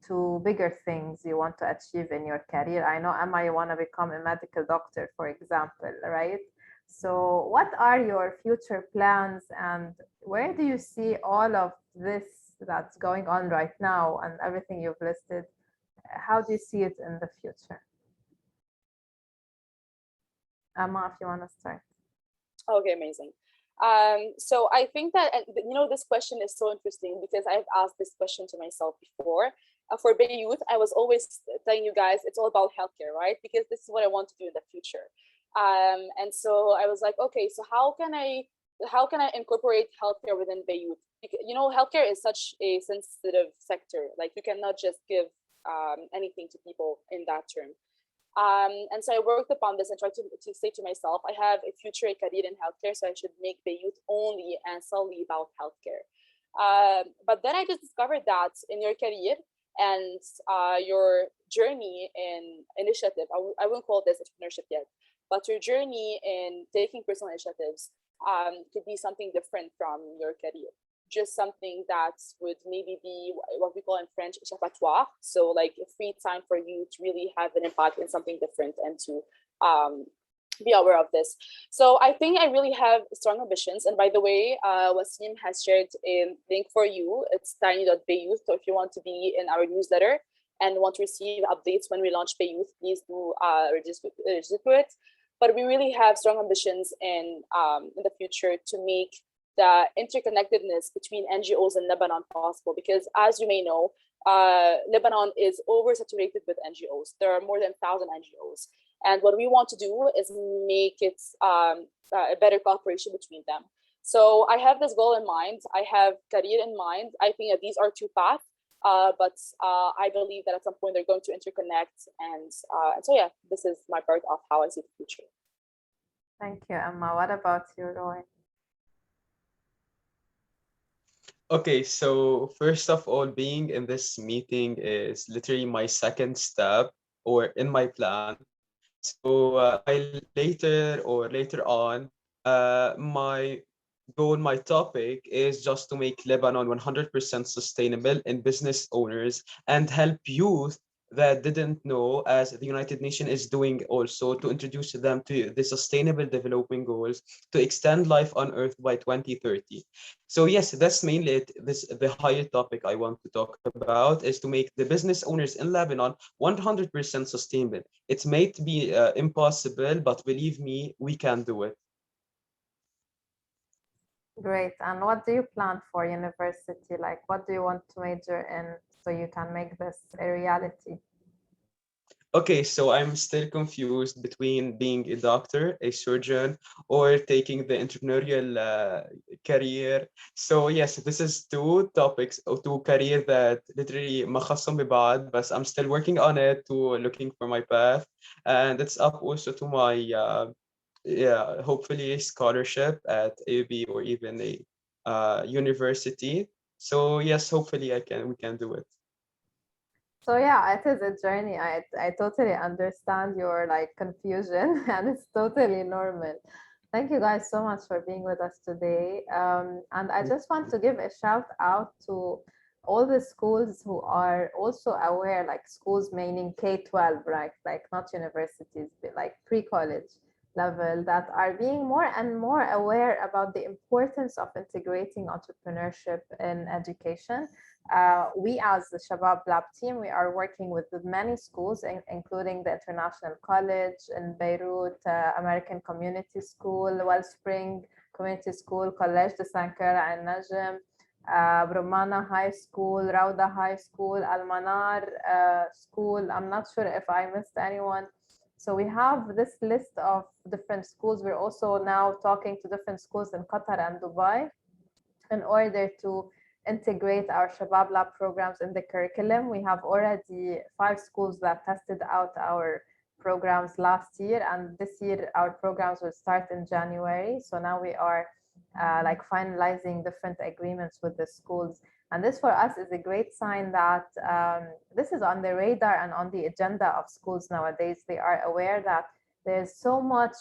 to bigger things you want to achieve in your career. I know, Emma, you want to become a medical doctor, for example, right? So what are your future plans, and where do you see all of this that's going on right now and everything you've listed? How do you see it in the future? Emma, if you want to start. Okay, amazing. So I think that, you know, this question is so interesting, because I've asked this question to myself before. For Beirut, I was always telling you guys it's all about healthcare, right? Because this is what I want to do in the future. And so I was like, okay, so how can I incorporate healthcare within Beirut? Because, you know, healthcare is such a sensitive sector. Like, you cannot just give anything to people in that term. And so I worked upon this and tried to say to myself, I have a future career in healthcare, so I should make Beirut only and solely about healthcare. But then I just discovered that in your career and your journey in initiative, I won't call this entrepreneurship yet, but your journey in taking personal initiatives could be something different from your career. just something that would maybe be what we call in French échappatoire. So like a free time for you to really have an impact in something different and to be aware of this. So I think I really have strong ambitions. And by the way, Wasim has shared a link for you. It's tiny.bayouth. So if you want to be in our newsletter and want to receive updates when we launch Bayouth, please do register for it. But we really have strong ambitions in the future to make the interconnectedness between NGOs and Lebanon possible. Because as you may know, Lebanon is oversaturated with NGOs. There are more than 1,000 NGOs. And what we want to do is make it a better cooperation between them. So I have this goal in mind. I have career in mind. I think that these are two paths, but I believe that at some point they're going to interconnect. And so, yeah, this is my part of how I see the future. Thank you, Emma. What about you, Roy? Okay, so first of all, being in this meeting is literally my second step or in my plan. So later on, my goal, my topic is just to make Lebanon 100% sustainable in business owners and help youth that didn't know, as the United Nations is doing also, to introduce them to the Sustainable Development Goals to extend life on Earth by 2030. So yes, that's mainly it. The higher topic I want to talk about is to make the business owners in Lebanon 100% sustainable. It may be impossible, but believe me, we can do it. Great. And what do you plan for university? Like, what do you want to major in so you can make this a reality? Okay, so I'm still confused between being a doctor, a surgeon, or taking the entrepreneurial career. So yes, this is two topics or two careers that literally ما خصهم ببعض, but I'm still working on it to looking for my path. And it's up also to my hopefully a scholarship at AB or even a university. So yes, hopefully we can do it. So yeah, it is a journey. I totally understand your like confusion and it's totally normal. Thank you guys so much for being with us today. And I just want to give a shout out to all the schools who are also aware, like schools meaning K-12, right? Like not universities, but like pre-college level, that are being more and more aware about the importance of integrating entrepreneurship in education. We as the Shabab Lab team, we are working with many schools, including the International College in Beirut, American Community School, Wellspring Community School, College de Sankara and Najm, Brumana High School, Rauda High School, Al Manar School. I'm not sure if I missed anyone. So we have this list of different schools. We're also now talking to different schools in Qatar and Dubai in order to integrate our Shabab Lab programs in the curriculum. We have already 5 schools that tested out our programs last year, and this year our programs will start in January. So now we are like finalizing different agreements with the schools. And this for us is a great sign that this is on the radar and on the agenda of schools nowadays. They are aware that there's so much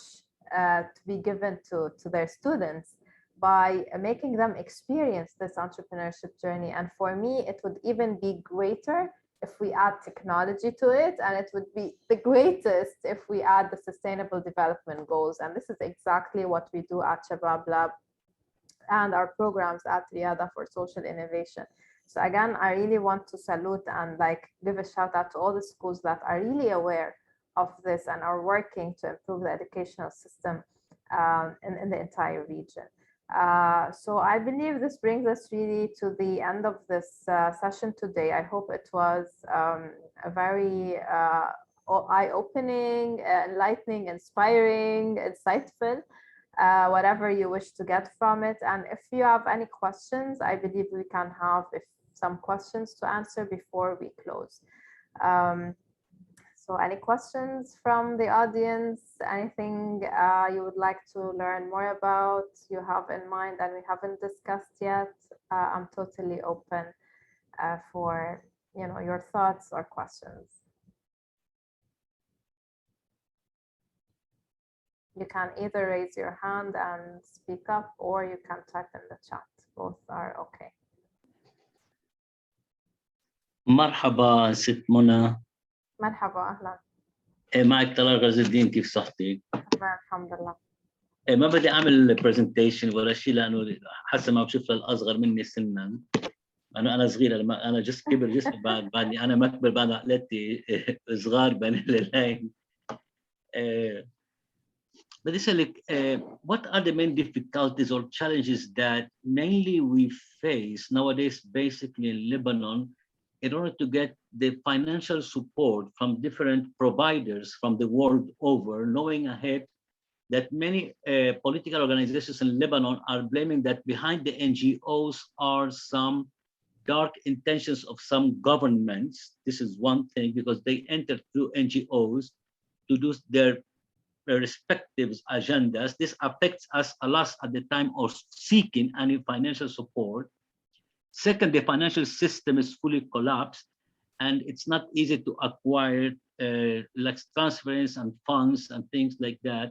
to be given to their students by making them experience this entrepreneurship journey. And for me, it would even be greater if we add technology to it, and it would be the greatest if we add the sustainable development goals. And this is exactly what we do at Shabab Lab and our programs at Riyada for Social Innovation. So again, I really want to salute and like give a shout out to all the schools that are really aware of this and are working to improve the educational system in the entire region. So I believe this brings us really to the end of this session today. I hope it was a very eye-opening, enlightening, inspiring, insightful, whatever you wish to get from it. And if you have any questions, I believe we can have some questions to answer before we close. So any questions from the audience? Anything you would like to learn more about, you have in mind and we haven't discussed yet? I'm totally open for your thoughts or questions. You can either raise your hand and speak up, or you can type in the chat, both are okay. مرحبا ست منى. مرحبا أهلا. معك طلال غزل الدين، كيف صحتك؟ الحمد لله. ما بدي اعمل برزنتيشن ولا شيء، لانه حسب ما بشوف الاصغر مني سنا، انا صغير، انا جسم كبر جسمي بعدني انا ما كبر بعد عقلتي صغار بين اللاين. بدي اسالك what are the main difficulties or challenges that mainly we face nowadays basically in Lebanon in order to get the financial support from different providers from the world over, knowing ahead that many political organizations in Lebanon are blaming that behind the NGOs are some dark intentions of some governments. This is one thing, because they enter through NGOs to do their respective agendas. This affects us a lot at the time of seeking any financial support. Second, the financial system is fully collapsed, and it's not easy to acquire like transference and funds and things like that.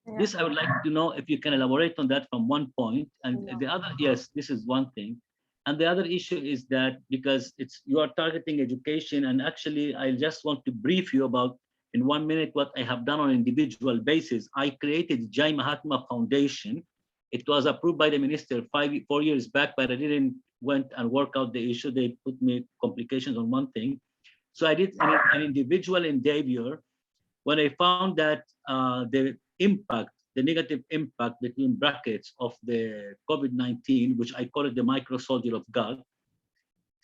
Yeah. This I would like to know if you can elaborate on that from one point. And the other, yes, this is one thing. And the other issue is that because you are targeting education, and actually I just want to brief you about in 1 minute what I have done on an individual basis. I created Jai Mahatma Foundation. It was approved by the minister 4 years back, but I didn't went and work out the issue. They put me complications on one thing. So I did an individual endeavor when I found that the impact, the negative impact between brackets of the COVID-19, which I call it the micro soldier of God.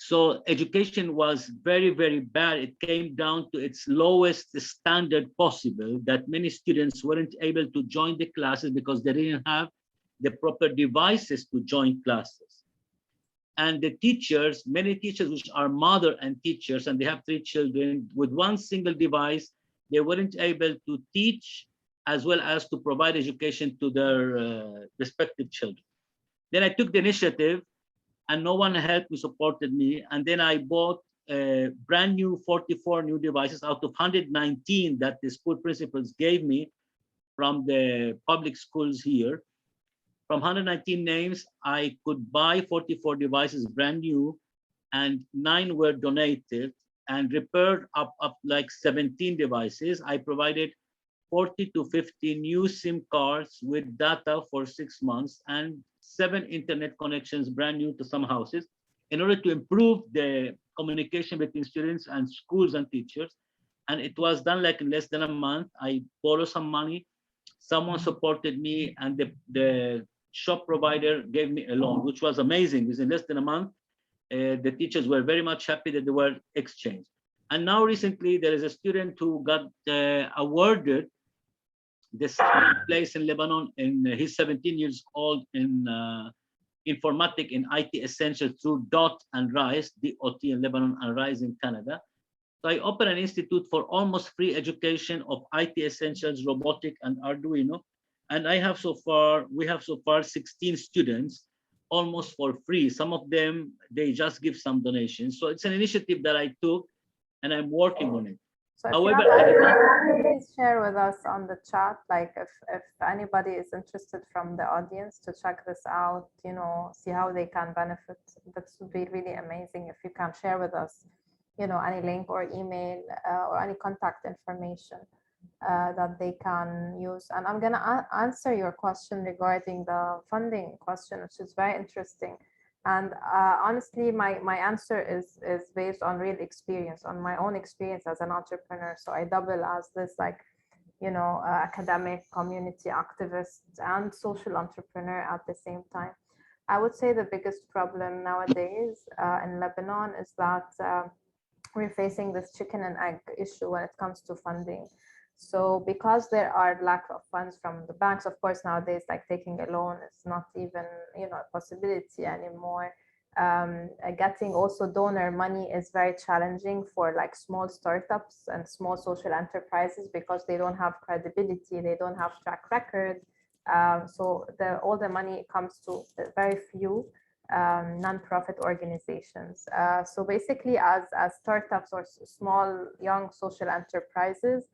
So education was very, very bad. It came down to its lowest standard possible, that many students weren't able to join the classes because they didn't have the proper devices to join classes. And the teachers, many teachers which are mother and teachers, and they have 3 children, with one single device, they weren't able to teach as well as to provide education to their respective children. Then I took the initiative, and no one helped me, supported me. And then I bought brand new 44 new devices out of 119 that the school principals gave me from the public schools here. From 119 names, I could buy 44 devices brand new, and 9 were donated and repaired up like 17 devices. I provided 40 to 50 new SIM cards with data for 6 months and 7 internet connections brand new to some houses in order to improve the communication between students and schools and teachers. And it was done like in less than a month. I borrowed some money, someone supported me, and the shop provider gave me a loan, which was amazing. Within less than a month, the teachers were very much happy that they were exchanged. And now recently, there is a student who got awarded the second place in Lebanon, and he's 17 years old in informatic in IT Essentials through DOT and RISE, DOT in Lebanon and RISE in Canada. So I opened an institute for almost free education of IT Essentials, robotic, and Arduino. And we have so far 16 students, almost for free. Some of them, they just give some donations. So it's an initiative that I took, and I'm working on it. So if however, please share with us on the chat, like if anybody is interested from the audience to check this out, you know, see how they can benefit. That would be really amazing if you can share with us, you know, any link or email or any contact information that they can use. And I'm gonna answer your question regarding the funding question, which is very interesting. And honestly, my answer is based on real experience, on my own experience as an entrepreneur. So I double as this, like, you know, academic, community activist, and social entrepreneur at the same time. I would say the biggest problem nowadays in Lebanon is that we're facing this chicken and egg issue when it comes to funding. So because there are lack of funds from the banks, of course, nowadays, like taking a loan is not even, you know, a possibility anymore. Getting also donor money is very challenging for like small startups and small social enterprises because they don't have credibility, they don't have track record. So all the money comes to very few non-profit organizations. So basically, as startups or small young social enterprises,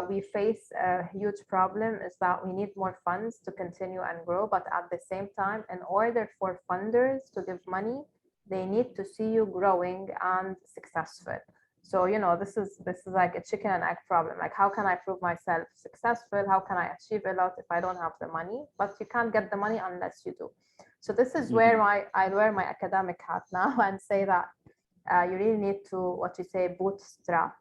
we face a huge problem is that we need more funds to continue and grow, but at the same time, in order for funders to give money, they need to see you growing and successful. So, you know, this is like a chicken and egg problem. Like, how can I prove myself successful? How can I achieve a lot if I don't have the money? But you can't get the money unless you do. So this is where I wear my academic hat now and say that you really need to, what you say, bootstrap.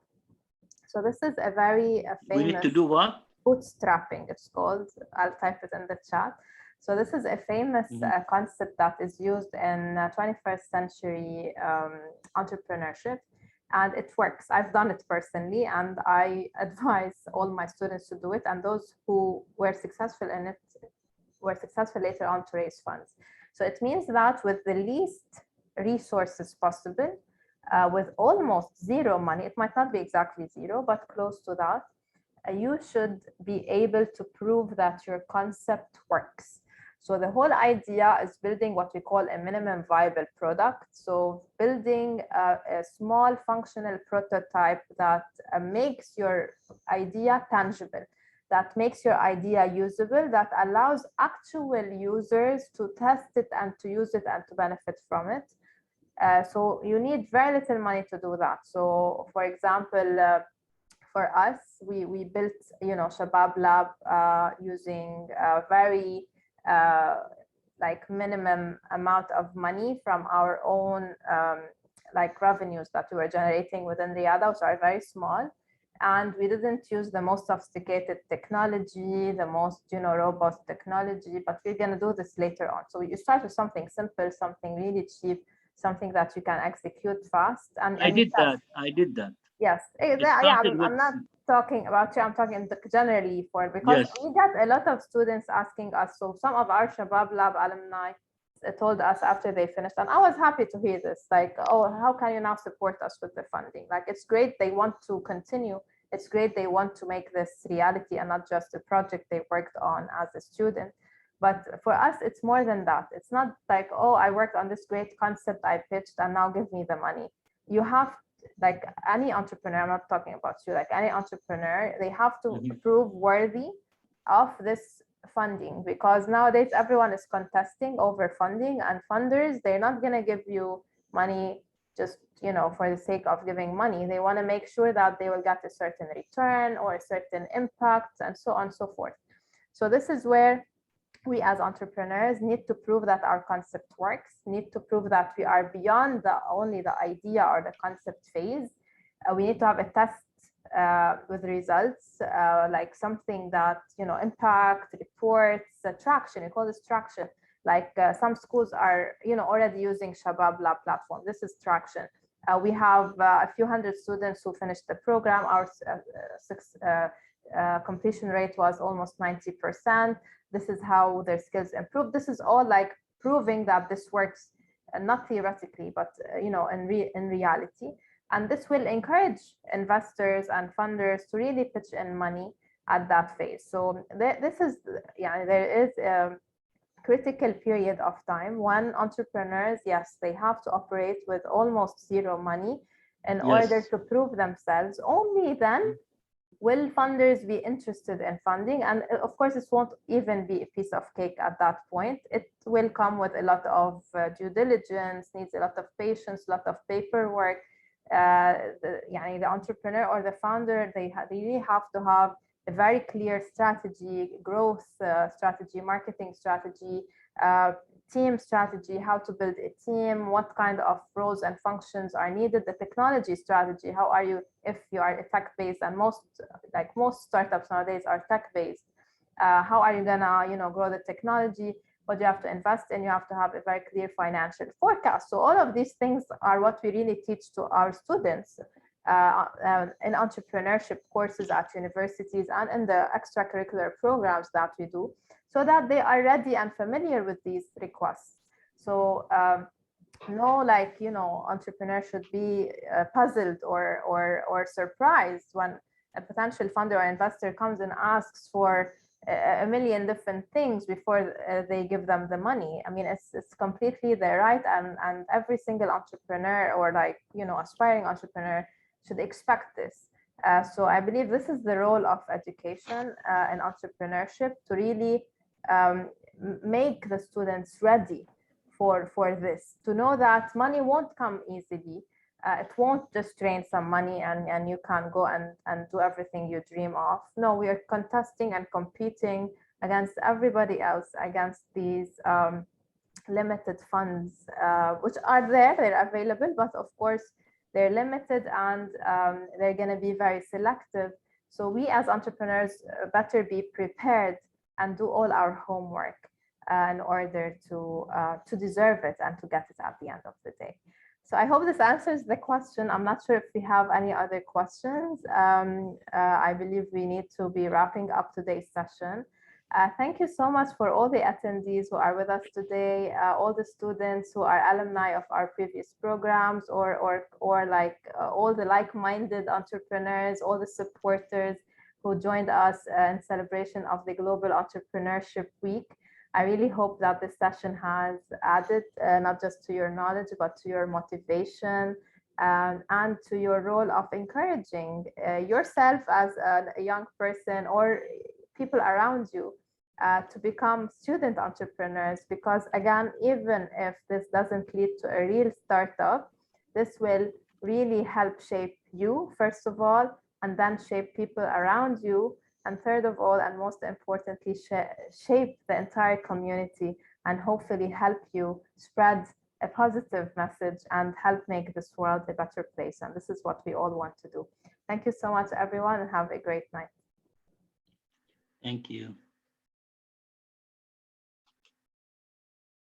So this is a very famous. We need to do what? Bootstrapping, it's called. I'll type it in the chat. So this is a famous concept that is used in 21st century entrepreneurship, and it works. I've done it personally, and I advise all my students to do it. And those who were successful in it were successful later on to raise funds. So it means that with the least resources possible, with almost zero money, it might not be exactly zero, but close to that, you should be able to prove that your concept works. So the whole idea is building what we call a minimum viable product. So building a small functional prototype that makes your idea tangible, that makes your idea usable, that allows actual users to test it and to use it and to benefit from it. So you need very little money to do that. So for example, for us, we built, you know, Shabab Lab using very like minimum amount of money from our own like revenues that we were generating within Riyada, which are very small. And we didn't use the most sophisticated technology, the most, you know, robust technology, but we're going to do this later on. So you start with something simple, something really cheap, something that you can execute fast. And I did that. Yes, yeah, I'm not talking about you, I'm talking generally for, because we get a lot of students asking us. So some of our Shabab Lab alumni told us after they finished, and I was happy to hear this, like, oh, how can you now support us with the funding? Like, it's great they want to continue. It's great they want to make this reality and not just a project they worked on as a student. But for us, it's more than that. It's not like, oh, I worked on this great concept I pitched and now give me the money. You have, like any entrepreneur, I'm not talking about you, like any entrepreneur, they have to prove worthy of this funding, because nowadays everyone is contesting over funding, and funders, they're not going to give you money just, you know, for the sake of giving money. They want to make sure that they will get a certain return or a certain impact and so on and so forth. So this is where we as entrepreneurs need to prove that our concept works, need to prove that we are beyond only the idea or the concept phase. We need to have a test with results, like something that, you know, impact, reports, traction. We call this traction. Like some schools are, you know, already using Shabab Lab platform. This is traction. We have a few hundred students who finished the program. Our completion rate was almost 90%. This is how their skills improved. This is all like proving that this works, not theoretically, but you know, in reality. And this will encourage investors and funders to really pitch in money at that phase. So this is, yeah, there is a critical period of time when entrepreneurs, yes, they have to operate with almost zero money in order to prove themselves. Only then will funders be interested in funding. And of course, this won't even be a piece of cake at that point. It will come with a lot of due diligence, needs a lot of patience, a lot of paperwork. The entrepreneur or the founder, they really have to have a very clear strategy, growth strategy, marketing strategy, team strategy, how to build a team, what kind of roles and functions are needed, the technology strategy, how are you, if you are a tech-based, and most startups nowadays are tech-based, how are you gonna, you know, grow the technology, what you have to invest in, you have to have a very clear financial forecast. So all of these things are what we really teach to our students in entrepreneurship courses at universities and in the extracurricular programs that we do, so that they are ready and familiar with these requests. So no, like, you know, entrepreneurs should be puzzled or surprised when a potential funder or investor comes and asks for a million different things before they give them the money. I mean, it's completely their right, and every single entrepreneur or, like, you know, aspiring entrepreneur should expect this. So I believe this is the role of education in entrepreneurship, to really make the students ready for this, to know that money won't come easily. It won't just drain some money and you can go and do everything you dream of. No, we are contesting and competing against everybody else, against these limited funds, which are there, they're available, but of course they're limited, and they're going to be very selective. So we as entrepreneurs better be prepared and do all our homework in order to deserve it and to get it at the end of the day. So I hope this answers the question. I'm not sure if we have any other questions. I believe we need to be wrapping up today's session. Thank you so much for all the attendees who are with us today, all the students who are alumni of our previous programs, or like all the like-minded entrepreneurs, all the supporters who joined us in celebration of the Global Entrepreneurship Week. I really hope that this session has added not just to your knowledge, but to your motivation and to your role of encouraging yourself as a young person or people around you to become student entrepreneurs. Because again, even if this doesn't lead to a real startup, this will really help shape you, first of all, and then shape people around you. And third of all, and most importantly, shape the entire community and hopefully help you spread a positive message and help make this world a better place. And this is what we all want to do. Thank you so much, everyone, and have a great night. Thank you.